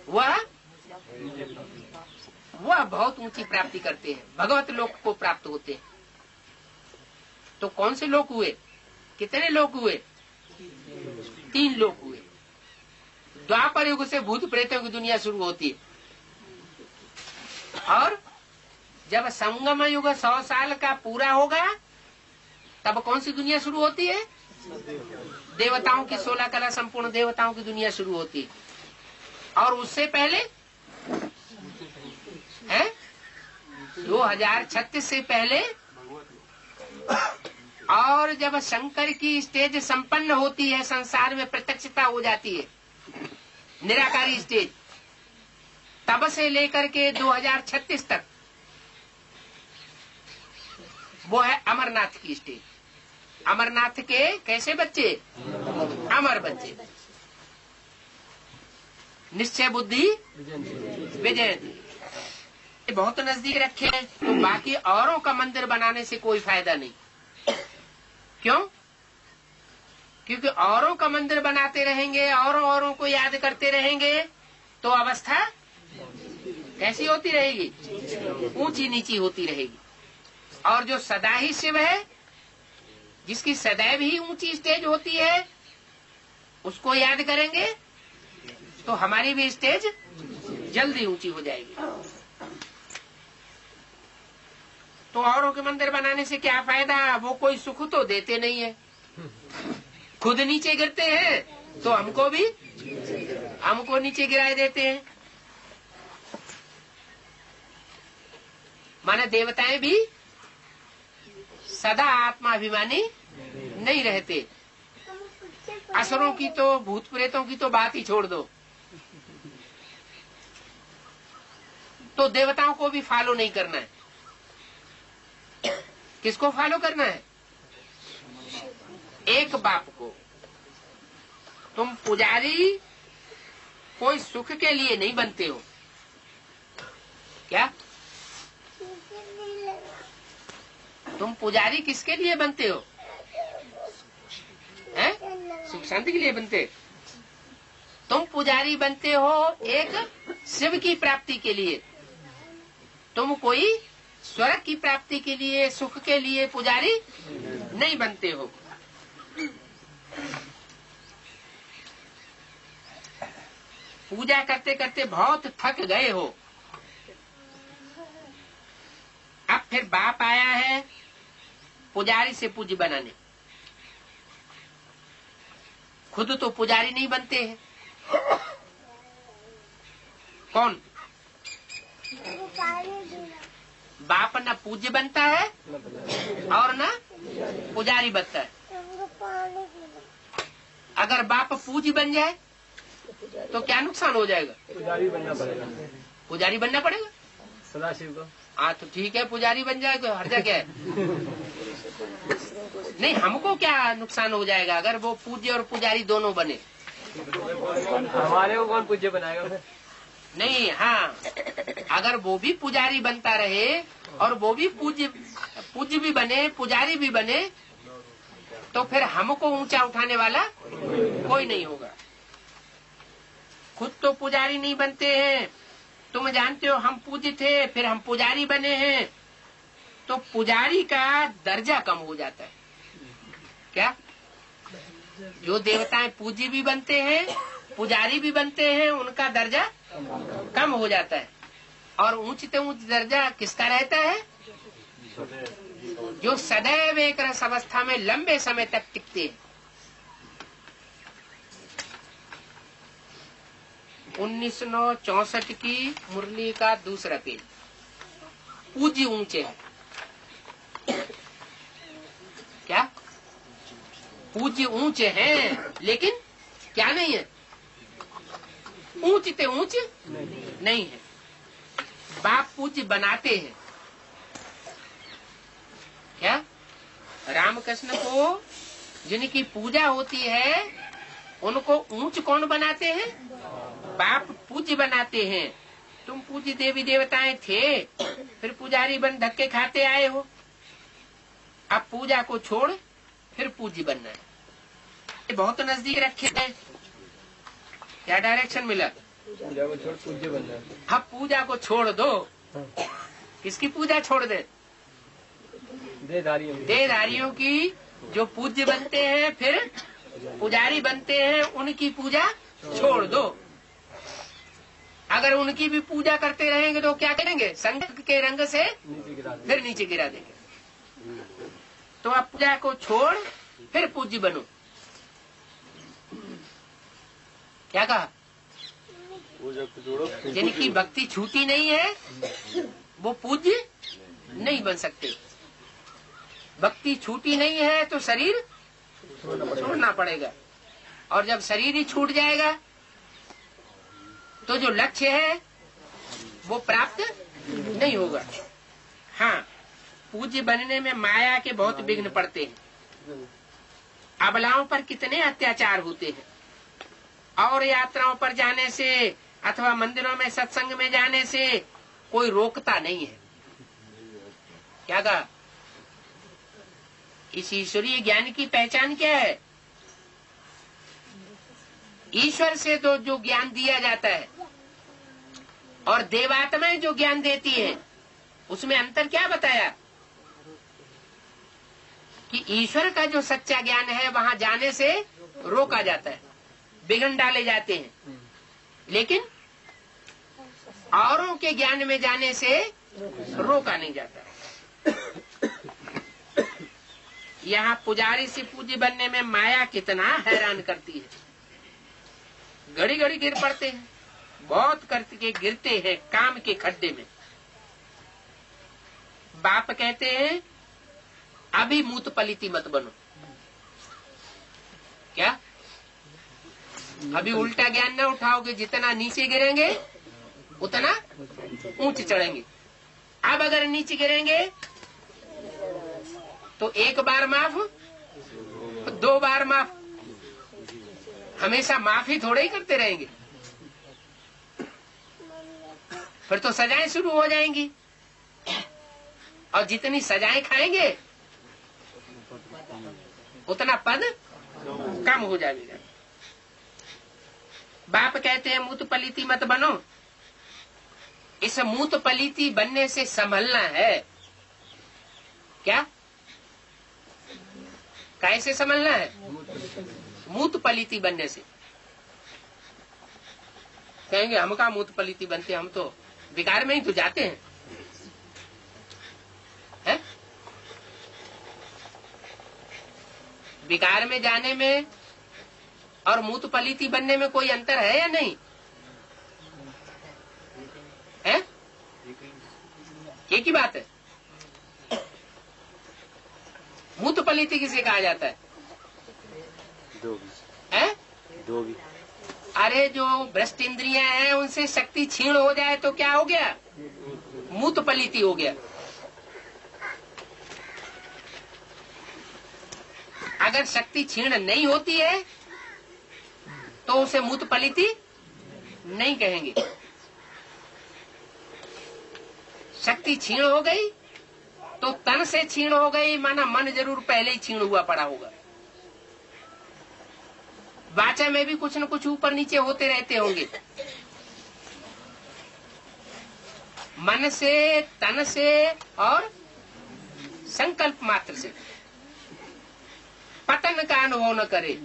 वह बहुत ऊंची प्राप्ति करते हैं, भगवत लोक को प्राप्त होते हैं। तो कौन से लोक हुए? कितने लोक हुए? 3 लोक हुए। द्वापर युग से भूत प्रेतों की दुनिया शुरू होती है, और जब संगम युग 100 साल का पूरा होगा तब कौन सी दुनिया शुरू होती है? देवताओं की 16 कला संपूर्ण देवताओं की दुनिया शुरू होती है। और उससे पहले है 2036 से पहले, और जब शंकर की स्टेज संपन्न होती है, संसार में प्रत्यक्षता हो जाती है, निराकारी स्टेज, तब से लेकर के 2036 तक वो है अमरनाथ की स्टेज। अमरनाथ के कैसे बच्चे? अमर बच्चे। निश्चय बुद्धि विजयती। बहुत नजदीक रखे हैं, तो बाकी औरों का मंदिर बनाने से कोई फायदा नहीं। क्यों? क्योंकि औरों का मंदिर बनाते रहेंगे, औरों को याद करते रहेंगे, तो अवस्था कैसी होती रहेगी? ऊंची नीची होती रहेगी। और जो सदा ही शिव है, जिसकी सदैव ही ऊंची स्टेज होती है, उसको याद करेंगे तो हमारी भी स्टेज जल्दी ऊंची हो जाएगी। तो औरों के मंदिर बनाने से क्या फायदा? वो कोई सुख तो देते नहीं है। खुद नीचे गिरते हैं तो हमको नीचे गिराए देते हैं। माने देवताएं भी सदा आत्माभिमानी नहीं रहते। असुरों की तो, भूत प्रेतों की तो बात ही छोड़ दो, तो देवताओं को भी फॉलो नहीं करना है। किसको फॉलो करना है? एक बाप को। तुम पुजारी कोई सुख के लिए नहीं बनते हो। क्या? तुम पुजारी किसके लिए बनते हो? हैं? सुख शांति के लिए बनते। तुम पुजारी बनते हो एक शिव की प्राप्ति के लिए। तुम कोई स्वर्ग की प्राप्ति के लिए, सुख के लिए पुजारी नहीं बनते हो। पूजा करते करते बहुत थक गए हो, अब फिर बाप आया है पुजारी से पूज्य बनाने। खुद तो पुजारी नहीं बनते हैं। कौन? बाप न पूज्य बनता है और न पुजारी बनता है। अगर बाप पूज्य बन जाए तो क्या नुकसान हो जाएगा? पुजारी बनना पड़ेगा। पुजारी बनना पड़ेगा सदाशिव को। हाँ तो ठीक है, पुजारी बन जाए तो हर्जा क्या है? नहीं, हमको क्या नुकसान हो जाएगा अगर वो पूज्य और पुजारी दोनों बने? हमारे को कौन पूज्य बनाएगा फिर? नहीं, हाँ, अगर वो भी पुजारी बनता रहे और वो भी पूज्य भी बने, पुजारी भी बने, तो फिर हमको ऊंचा उठाने वाला कोई नहीं होगा। खुद तो पुजारी नहीं बनते हैं, तुम जानते हो हम पूज्य थे, फिर हम पुजारी बने हैं, तो पुजारी का दर्जा कम हो जाता है। क्या? जो देवताएं पूज्य भी बनते हैं, पुजारी भी बनते हैं, उनका दर्जा कम हो जाता है। और ऊंच से ऊंच दर्जा किसका रहता है? जो सदैव एक रस अवस्था में लंबे समय तक टिकते हैं। 1964 की मुरली का दूसरा पेज। पूज्य ऊंचे है। क्या? पूज्य ऊंचे हैं, लेकिन क्या नहीं है? ऊंच ते ऊंच नहीं है। बाप पूज्य बनाते हैं। क्या? रामकृष्ण को जिनकी पूजा होती है उनको ऊंच कौन बनाते हैं? बाप पूज्य बनाते हैं। तुम पूज्य देवी देवताएं थे, फिर पुजारी बन धक्के खाते आए हो। अब पूजा को छोड़ फिर पूज्य बनना है। ये बहुत नजदीक रखे हैं। क्या डायरेक्शन मिला? पूजा को छोड़ पूज्य बनना है। अब पूजा को छोड़ दो। किसकी पूजा छोड़ दे? देहधारियों की। जो पूज्य बनते हैं फिर पुजारी बनते हैं, उनकी पूजा छोड़ दो। अगर उनकी भी पूजा करते रहेंगे तो क्या करेंगे? संकट के रंग से फिर नीचे गिरा देंगे। तो अब पूजा को छोड़ फिर पूज्य बनो। क्या कहा? जिनकी भक्ति छूटी नहीं है वो पूज्य नहीं बन सकते। भक्ति छूटी नहीं है तो शरीर छोड़ना पड़ेगा, और जब शरीर ही छूट जाएगा तो जो लक्ष्य है वो प्राप्त नहीं होगा। हाँ, पूज्य बनने में माया के बहुत विघ्न पड़ते हैं। अबलाओं पर कितने अत्याचार होते हैं, और यात्राओं पर जाने से अथवा मंदिरों में सत्संग में जाने से कोई रोकता नहीं है। क्या कहा? इस ईश्वरीय ज्ञान की पहचान क्या है? ईश्वर से तो जो ज्ञान दिया जाता है और देवात्माएं जो ज्ञान देती है, उसमें अंतर क्या बताया? कि ईश्वर का जो सच्चा ज्ञान है वहां जाने से रोका जाता है, विघ्न डाले जाते हैं, लेकिन औरों के ज्ञान में जाने से रोका नहीं जाता। यहाँ पुजारी से पूज्य बनने में माया कितना हैरान करती है। घड़ी घड़ी गिर पड़ते हैं, बहुत करके गिरते हैं काम के खड्डे में। बाप कहते हैं अभी मूत पलिती मत बनो। क्या? अभी उल्टा ज्ञान न उठाओगे, जितना नीचे गिरेंगे उतना ऊंचे चढ़ेंगे। अब अगर नीचे गिरेंगे तो एक बार माफ, दो बार माफ, हमेशा माफी थोड़े ही करते रहेंगे। फिर तो सजाएं शुरू हो जाएंगी, और जितनी सजाएं खाएंगे उतना पद कम हो जाएगा। बाप कहते हैं मूत पलीती मत बनो। इस मूत पलीती बनने से संभलना है। क्या? कैसे संभलना है? मूत पलीती बनने से। कहेंगे हम का मूत पलीती बनते, हम तो विकार में ही तो जाते हैं, है? विकार में जाने में और मूत पलीती बनने में कोई अंतर है या नहीं है? एक ही बात है। मूत पलीती किसे कहा जाता है? दो भी। अरे जो भ्रष्ट इंद्रियां हैं उनसे शक्ति छीण हो जाए तो क्या हो गया? मूत पलीती हो गया। अगर शक्ति क्षीण नहीं होती है तो उसे मूत पलिति नहीं कहेंगे। शक्ति क्षीण हो गई तो तन से क्षीण हो गई, माना मन जरूर पहले ही क्षीण हुआ पड़ा होगा। वाचा में भी कुछ न कुछ ऊपर नीचे होते रहते होंगे। मन से, तन से और संकल्प मात्र से पतन का अनुभव न करे,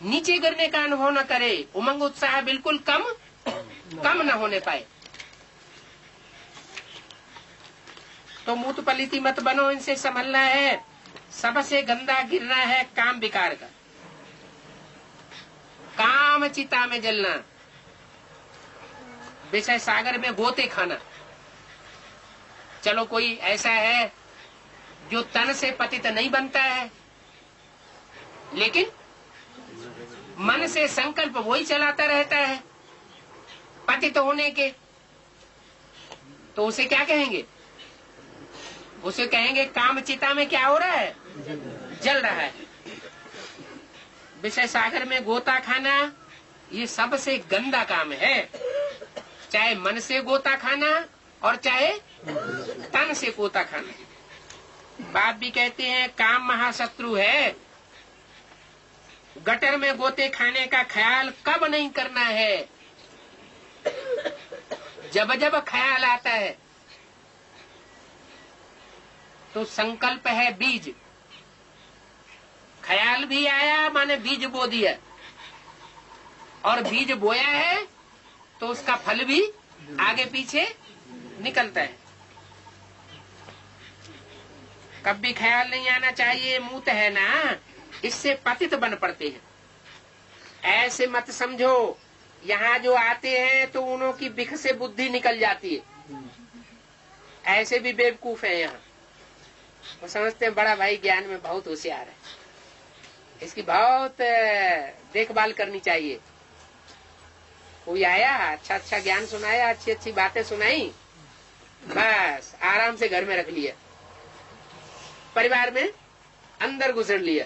नीचे गिरने का अनुभव न करे, उमंग उत्साह बिल्कुल कम न होने पाए। तो मूत पलिति मत बनो, इनसे संभलना है। सबसे गंदा गिरना है काम विकार का, काम चिता में जलना, विषय सागर में गोते खाना। चलो कोई ऐसा है जो तन से पतित नहीं बनता है, लेकिन मन से संकल्प वही चलाता रहता है पतित होने के, तो उसे क्या कहेंगे? उसे कहेंगे काम चिता में क्या हो रहा है? जल रहा है। विषय सागर में गोता खाना ये सबसे गंदा काम है, चाहे मन से गोता खाना और चाहे तन से गोता खाना। बाप भी कहते हैं काम महाशत्रु है। गटर में गोते खाने का ख्याल कब नहीं करना है? जब जब ख्याल आता है तो संकल्प है बीज, ख्याल भी आया माने बीज बो दिया, और बीज बोया है तो उसका फल भी आगे पीछे निकलता है। कभी ख्याल नहीं आना चाहिए, मूत है ना, इससे पतित बन पड़ते हैं। ऐसे मत समझो यहाँ जो आते हैं तो उन्हों की बिख से बुद्धि निकल जाती है। ऐसे भी बेवकूफ है यहाँ, वो समझते हैं बड़ा भाई ज्ञान में बहुत होशियार है, इसकी बहुत देखभाल करनी चाहिए। कोई आया अच्छा अच्छा ज्ञान सुनाया, अच्छी अच्छी बातें सुनाई, बस आराम से घर में रख लिया, परिवार में अंदर गुजर लिया।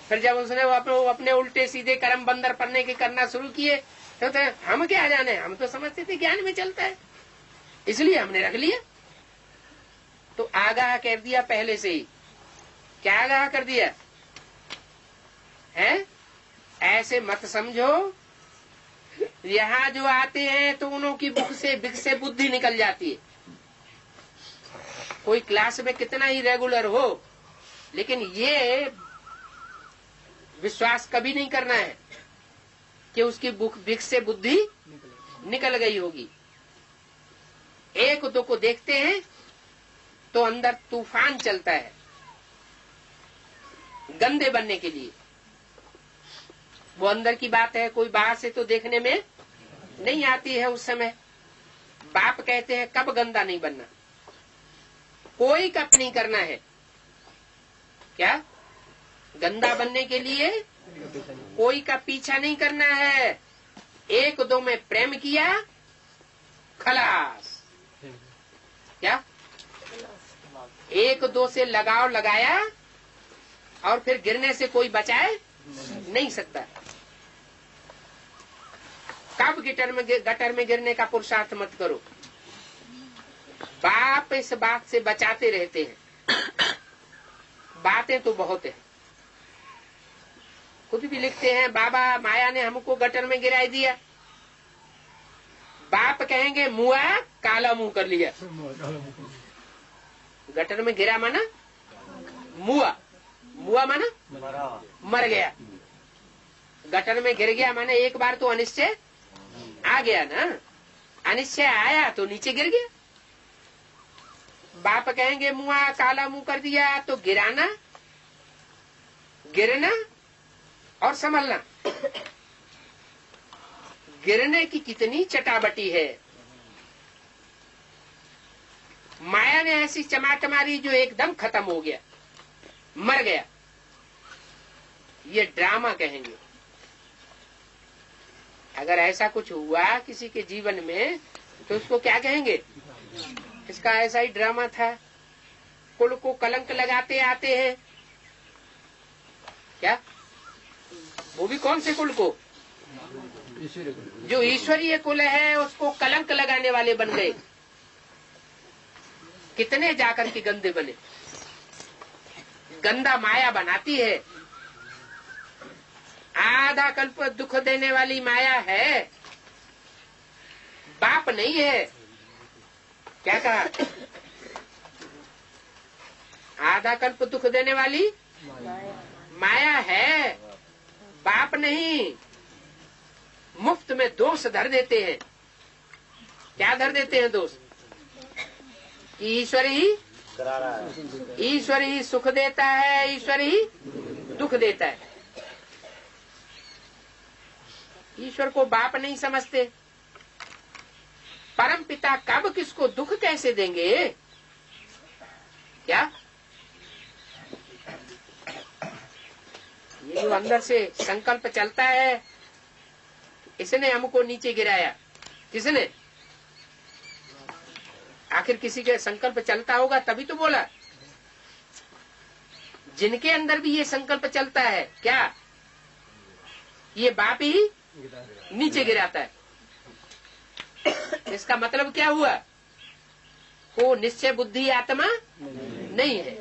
फिर जब उसने वो अपने उल्टे सीधे कर्म बंदर पन्ने के करना शुरू किए तो हम क्या जाने, हम तो समझते थे ज्ञान में चलता है, इसलिए हमने रख लिया। तो आगाह कर दिया पहले से ही। क्या आगाह कर दिया है? ऐसे मत समझो, यहाँ जो आते हैं तो उन्हों की बिख से बुद्धि निकल जाती है। कोई क्लास में कितना ही रेगुलर हो, लेकिन ये विश्वास कभी नहीं करना है कि उसकी बिख से बुद्धि निकल गई होगी। एक दो को देखते हैं तो अंदर तूफान चलता है गंदे बनने के लिए। वो अंदर की बात है, कोई बाहर से तो देखने में नहीं आती है। उस समय बाप कहते हैं कब गंदा नहीं बनना, कोई कप नहीं करना है। क्या गंदा बनने के लिए कोई का पीछा नहीं करना है। एक दो में प्रेम किया, खलास। क्या एक दो से लगाव लगाया और फिर गिरने से कोई बचाए नहीं सकता। कब गटर में गिरने का पुरुषार्थ मत करो। बाप इस बात से बचाते रहते हैं। बातें तो बहुत है, खुद भी लिखते हैं बाबा माया ने हमको गटर में गिराई दिया। बाप कहेंगे मुआ काला मुंह कर लिया। गटर में गिरा माना मुआ, मुआ माना मर गया। गटर में गिर गया माने एक बार तो अनिश्चय आ गया ना, अनिश्चय आया तो नीचे गिर गया। बाप कहेंगे मुआ काला मुंह कर दिया, तो गिराना, गिरना और संभलना। गिरने की कितनी चटाबटी है। माया ने ऐसी चमाट मारी जो एकदम खत्म हो गया, मर गया। ये ड्रामा कहेंगे। अगर ऐसा कुछ हुआ किसी के जीवन में तो उसको क्या कहेंगे? इसका ऐसा ही ड्रामा था। कुल को कलंक लगाते आते हैं क्या? वो भी कौन से कुल को? जो ईश्वरीय कुल है उसको कलंक लगाने वाले बन गए। कितने जाकर के गंदे बने। गंदा माया बनाती है। आधा कल्प दुख देने वाली माया है, बाप नहीं है। क्या कहा? आधा कल्प दुख देने वाली माया है, बाप नहीं। मुफ्त में दोष धर देते हैं। क्या धर देते हैं दोष? ईश्वर ही सुख देता है, ईश्वर ही दुख देता है। ईश्वर को बाप नहीं समझते। परम पिता कब किसको दुख कैसे देंगे? क्या? ये जो अंदर से संकल्प चलता है, इसने हमको नीचे गिराया। किसने? आखिर किसी के संकल्प चलता होगा तभी तो बोला। जिनके अंदर भी ये संकल्प चलता है, क्या ये बाप ही नीचे गिराता है? इसका मतलब क्या हुआ? वो निश्चय बुद्धि आत्मा नहीं है।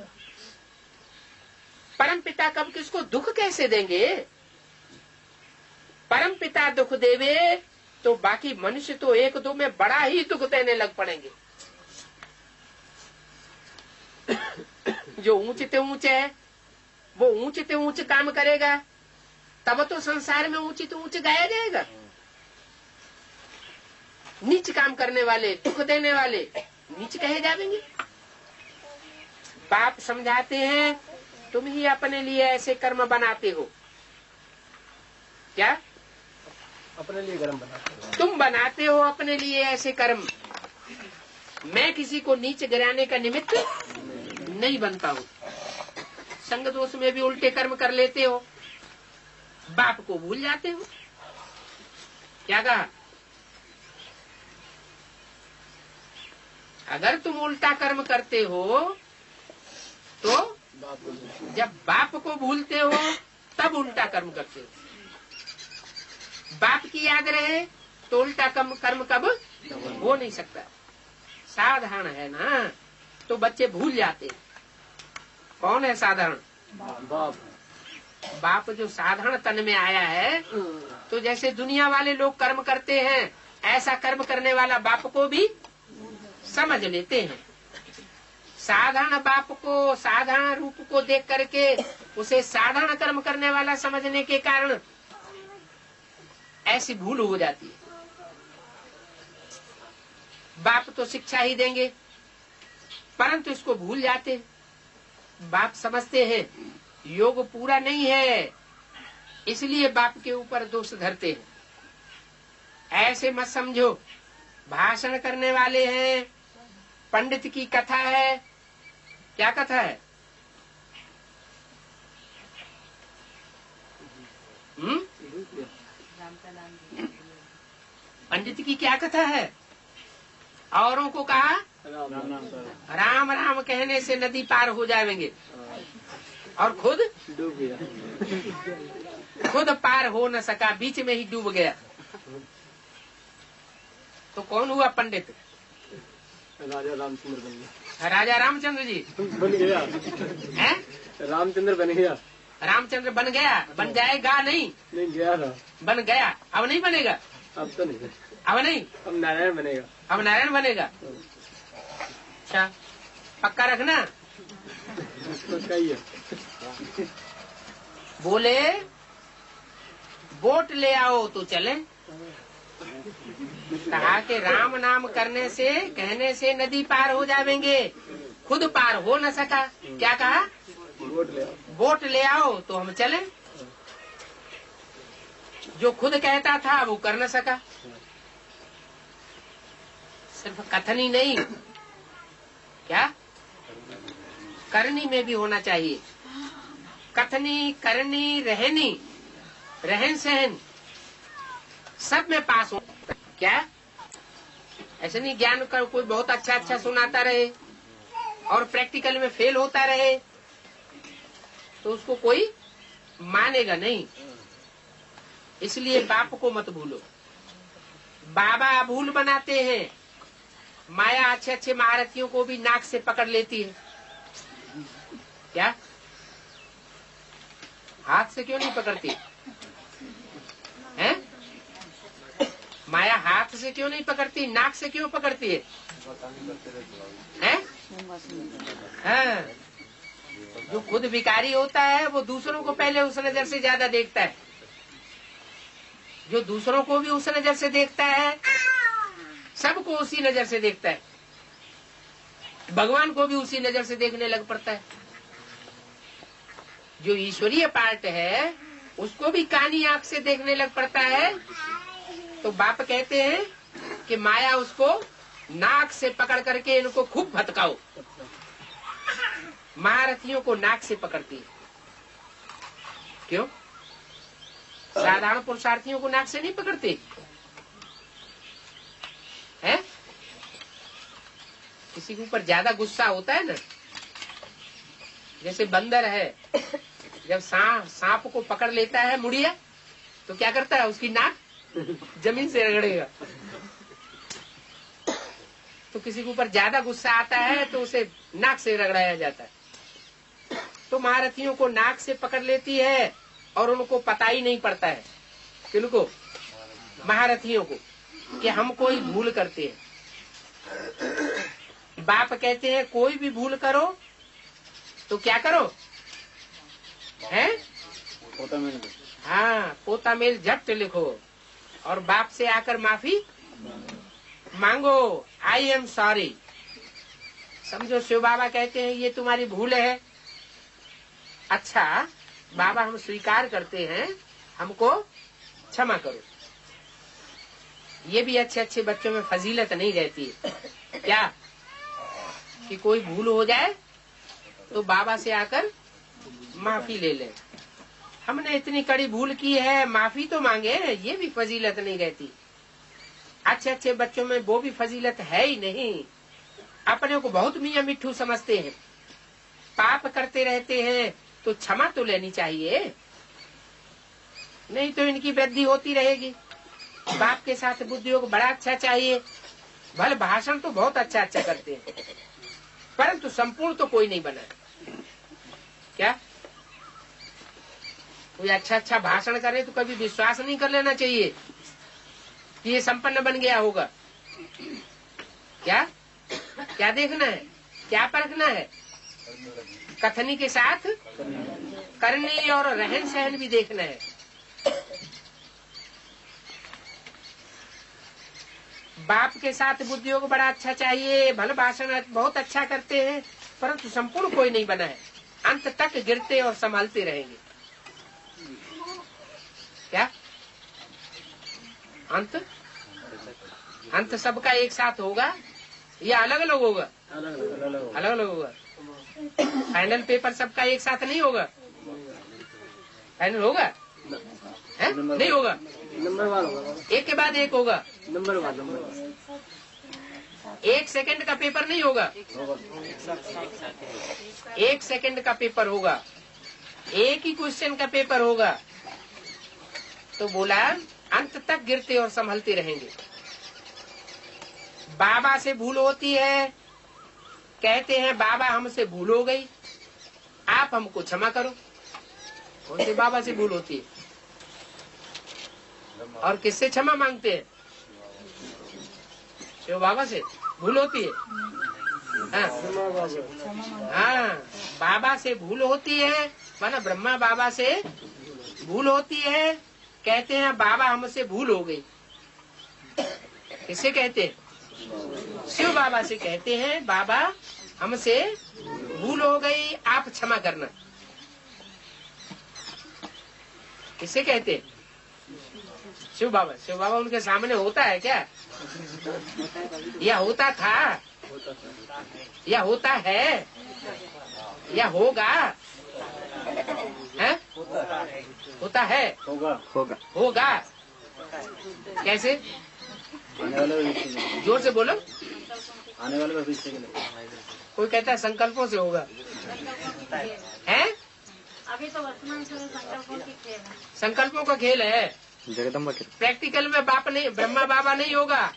परम पिता कब किसको दुख कैसे देंगे? परम पिता दुख देवे तो बाकी मनुष्य तो एक दो में बड़ा ही दुख देने लग पड़ेंगे। जो ऊंचे ऊंचे है वो ऊंचे ऊंचे काम करेगा, तब तो संसार में ऊंचे तो ऊंचे गाया जाएगा। नीच काम करने वाले, दुख देने वाले नीच कहे जाएंगे। बाप समझाते हैं, तुम ही अपने लिए ऐसे कर्म बनाते हो। क्या? अपने लिए कर्म बनाते हो। तुम बनाते हो अपने लिए ऐसे कर्म। मैं किसी को नीचे गिराने का निमित्त नहीं बनता हूँ। संग दोष में भी उल्टे कर्म कर लेते हो, बाप को भूल जाते हो। क्या कहा? अगर तुम उल्टा कर्म करते हो तो जब बाप को भूलते हो तब उल्टा कर्म करते हो। बाप की याद रहे तो उल्टा कर्म कब हो नहीं सकता। साधारण है ना, तो बच्चे भूल जाते हैं। कौन है साधारण? बाप जो साधारण तन में आया है, तो जैसे दुनिया वाले लोग कर्म करते हैं, ऐसा कर्म करने वाला बाप को भी समझ लेते हैं। साधारण बाप को, साधारण रूप को देख करके उसे साधारण कर्म करने वाला समझने के कारण ऐसी भूल हो जाती है। बाप तो शिक्षा ही देंगे, परंतु इसको भूल जाते हैं। बाप समझते हैं योग पूरा नहीं है, इसलिए बाप के ऊपर दोष धरते हैं। ऐसे मत समझो। भाषण करने वाले हैं, पंडित की कथा है। क्या कथा है? पंडित की क्या कथा है? औरों को कहा राम राम कहने से नदी पार हो जाएंगे, और खुद डूब गया। खुद पार हो न सका, बीच में ही डूब गया। तो कौन हुआ पंडित? राजा रामचंद्र बन गया। राजा रामचंद्र जी बन गया हैं? रामचंद्र बन गया। रामचंद्र बन गया। बन जाएगा नहीं, गया था। बन गया। अब नहीं बनेगा। अब तो नहीं, अब नहीं, अब नारायण बनेगा। अब नारायण बनेगा। अच्छा, पक्का रखना। पक्का ही है। बोले वोट ले आओ तो चले। कहा कि राम नाम करने से, कहने से नदी पार हो जाएंगे, खुद पार हो न सका। क्या कहा? वोट ले आओ तो हम चले। जो खुद कहता था वो कर न सका। सिर्फ कथन ही नहीं, क्या करनी में भी होना चाहिए। कथनी, करनी, रहनी, रहन सहन सब में पास हो। क्या ऐसे नहीं ज्ञान का कोई बहुत अच्छा सुनाता रहे और प्रैक्टिकल में फेल होता रहे तो उसको कोई मानेगा नहीं। इसलिए बाप को मत भूलो। बाबा भूल बनाते हैं। माया अच्छे अच्छे महारथियों को भी नाक से पकड़ लेती है। क्या हाथ से क्यों नहीं पकड़ती है? माया हाथ से क्यों नहीं पकड़ती, नाक से क्यों पकड़ती है? हाँ। जो खुद विकारी होता है वो दूसरों को पहले उस नजर से ज्यादा देखता है। जो दूसरों को भी उस नजर से देखता है, सबको उसी नजर से देखता है। भगवान को भी उसी नजर से देखने लग पड़ता है। जो ईश्वरीय पार्ट है उसको भी कानी आंख से देखने लग पड़ता है। तो बाप कहते हैं कि माया उसको नाक से पकड़ करके इनको खूब भटकाओ। महारथियों को नाक से पकड़ती है। क्यों? साधारण पुरुषार्थियों को नाक से नहीं पकड़ती है? किसी के ऊपर ज्यादा गुस्सा होता है ना, जैसे बंदर है, जब सांप को पकड़ लेता है मुड़िया, तो क्या करता है? उसकी नाक जमीन से रगड़ेगा। तो किसी के ऊपर ज्यादा गुस्सा आता है तो उसे नाक से रगड़ाया जाता है। तो महारथियों को नाक से पकड़ लेती है और उनको पता ही नहीं पड़ता है। किनको? महारथियों को, कि हम कोई भूल करते हैं। बाप कहते हैं कोई भी भूल करो तो क्या करो? हैं? हाँ, पोता मेल झट लिखो और बाप से आकर माफी मांगो। I am sorry. समझो शिव बाबा कहते हैं ये तुम्हारी भूल है। अच्छा बाबा, हम स्वीकार करते हैं, हमको क्षमा करो। ये भी अच्छे अच्छे बच्चों में फजीलत नहीं रहती है क्या? कि कोई भूल हो जाए तो बाबा से आकर माफी ले ले। हमने इतनी कड़ी भूल की है, माफी तो मांगे। ये भी फजीलत नहीं रहती। अच्छे अच्छे बच्चों में वो भी फजीलत है ही नहीं। अपने को बहुत मियां मिट्ठू समझते हैं, पाप करते रहते हैं, तो क्षमा तो लेनी चाहिए, नहीं तो इनकी वृद्धि होती रहेगी। बाप के साथ बुद्धि को बड़ा अच्छा चाहिए। भले भाषण तो बहुत अच्छा अच्छा करते हैं, परंतु संपूर्ण तो कोई नहीं बना। क्या कोई अच्छा अच्छा भाषण करे तो कभी विश्वास नहीं कर लेना चाहिए कि ये संपन्न बन गया होगा। क्या क्या देखना है, क्या परखना है? कथनी के साथ करनी और रहन सहन भी देखना है। बाप के साथ बुद्धियों को बड़ा अच्छा चाहिए, भले भाषण बहुत अच्छा करते हैं, परंतु संपूर्ण कोई नहीं बना है। अंत तक गिरते और संभालते रहेंगे। क्या अंत सबका एक साथ होगा या अलग अलग होगा? अलग अलग होगा। फाइनल पेपर सबका एक साथ नहीं होगा। फाइनल होगा है? नहीं होगा, एक के बाद एक होगा। एक सेकंड का पेपर नहीं होगा, एक सेकंड का पेपर होगा, एक ही क्वेश्चन का पेपर होगा। तो बोला अंत तक गिरते और संभलते रहेंगे। बाबा से भूल होती है, कहते हैं बाबा हमसे भूल हो गई, आप हमको क्षमा करो। कौन से बाबा से भूल होती है? और किससे क्षमा मांगते हैं? शिव बाबा से भूल होती है। हाँ, बाबा से भूल होती है, माना ब्रह्मा बाबा से भूल होती है। कहते हैं बाबा हमसे भूल हो गई। किससे कहते हैं? शिव बाबा से कहते हैं बाबा हमसे भूल हो गई, आप क्षमा करना। किससे कहते हैं? शिव बाबा। शिव बाबा उनके सामने होता है क्या? या होता था, या होता है, या होगा? है? होता है, होगा। कैसे? जोर से बोलो। आने वाले भविष्य के लिए। कोई कहता है संकल्पों से होगा, है? अभी तो वर्तमान समय संकल्पों की खेल है। संकल्पों का खेल है। जगदम्बा के प्रैक्टिकल में बाप नहीं, ब्रह्मा बाबा नहीं होगा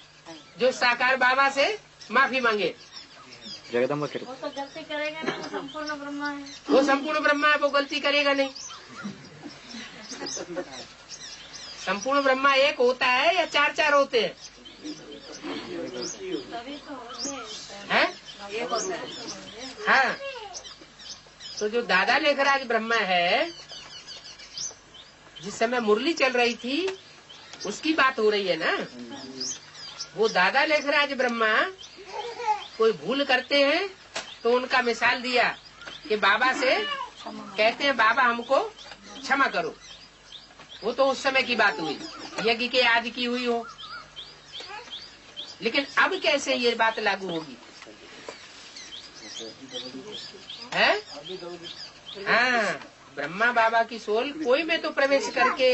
जो साकार बाबा से माफी मांगे। जगदम्बा के वो तो गलती करेगा नहीं, वो संपूर्ण ब्रह्मा है। वो संपूर्ण ब्रह्मा है, वो गलती करेगा नहीं। संपूर्ण ब्रह्मा एक होता है या चार चार होते हैं? तभी तो होते हैं? एक होता है। हाँ, तो जो दादा लेखराज ब्रह्मा है, जिस समय मुरली चल रही थी उसकी बात हो रही है ना। वो दादा लेखराज ब्रह्मा कोई भूल करते हैं तो उनका मिसाल दिया कि बाबा से कहते हैं बाबा हमको क्षमा करो। वो तो उस समय की बात हुई, यज्ञ के आदि की हुई हो। लेकिन अब कैसे ये बात लागू होगी? है? हाँ, ब्रह्मा बाबा की सोल कोई में तो प्रवेश करके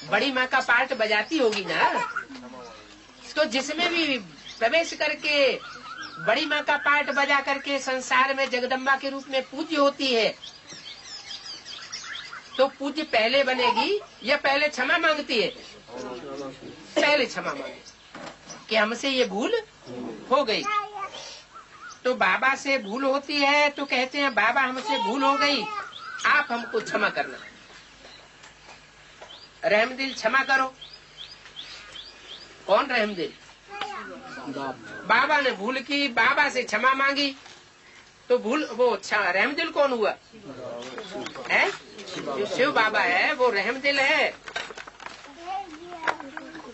बड़ी माँ का पार्ट बजाती होगी ना। तो जिसमें भी प्रवेश करके बड़ी माँ का पार्ट बजा करके संसार में जगदम्बा के रूप में पूज्य होती है, तो पूज्य पहले बनेगी या पहले क्षमा मांगती है? पहले क्षमा मांगे कि हमसे ये भूल हो गई। तो बाबा से भूल होती है तो कहते हैं बाबा हमसे भूल हो गई, आप हमको क्षमा करना, रहमदिल क्षमा करो। कौन रहमदिल? बाबा ने भूल की, बाबा से क्षमा मांगी, तो भूल वो रहमदिल कौन हुआ? है जो शिव बाबा है वो रहमदिल है,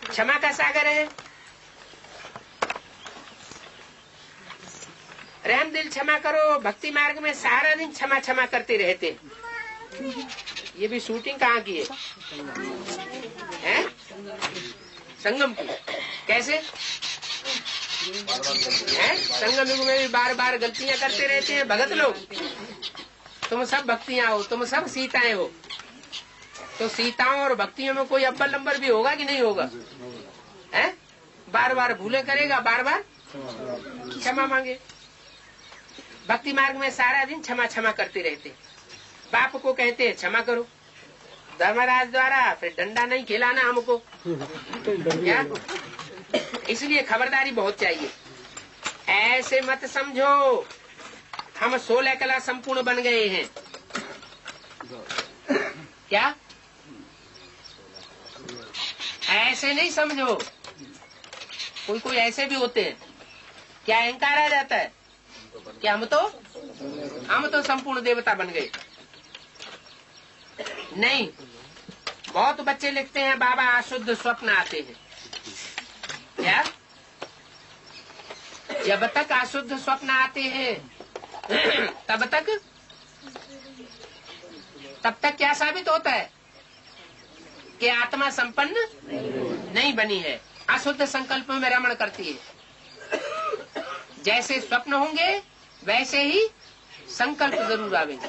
क्षमा का सागर है। रहमदिल क्षमा करो। भक्ति मार्ग में सारा दिन क्षमा क्षमा करते रहते। ये भी शूटिंग कहाँ की है? संगम की। कैसे है? संगम युग में भी बार बार गलतियां करते रहते हैं भगत लोग। तुम सब भक्तियां हो, तुम सब सीताएं हो, तो सीताओं और भक्तियों में कोई अव्वल नंबर भी होगा कि नहीं होगा? है? बार बार भूले करेगा, बार बार क्षमा मांगे। भक्ति मार्ग में सारा दिन क्षमा क्षमा करते रहते। बाप को कहते हैं क्षमा करो, धर्मराज द्वारा फिर डंडा नहीं खिलाना हमको। क्या? इसलिए खबरदारी बहुत चाहिए। ऐसे मत समझो हम 16 कला संपूर्ण बन गए हैं। क्या? ऐसे नहीं समझो। कोई कोई ऐसे भी होते हैं, क्या अहंकार आ जाता है कि हम तो संपूर्ण देवता बन गए। नहीं, बहुत बच्चे लिखते हैं बाबा अशुद्ध स्वप्न आते हैं। क्या? जब तक अशुद्ध स्वप्न आते हैं तब तक क्या साबित होता है कि आत्मा संपन्न नहीं बनी है, अशुद्ध संकल्प में रमण करती है। जैसे स्वप्न होंगे वैसे ही संकल्प जरूर आवेंगे।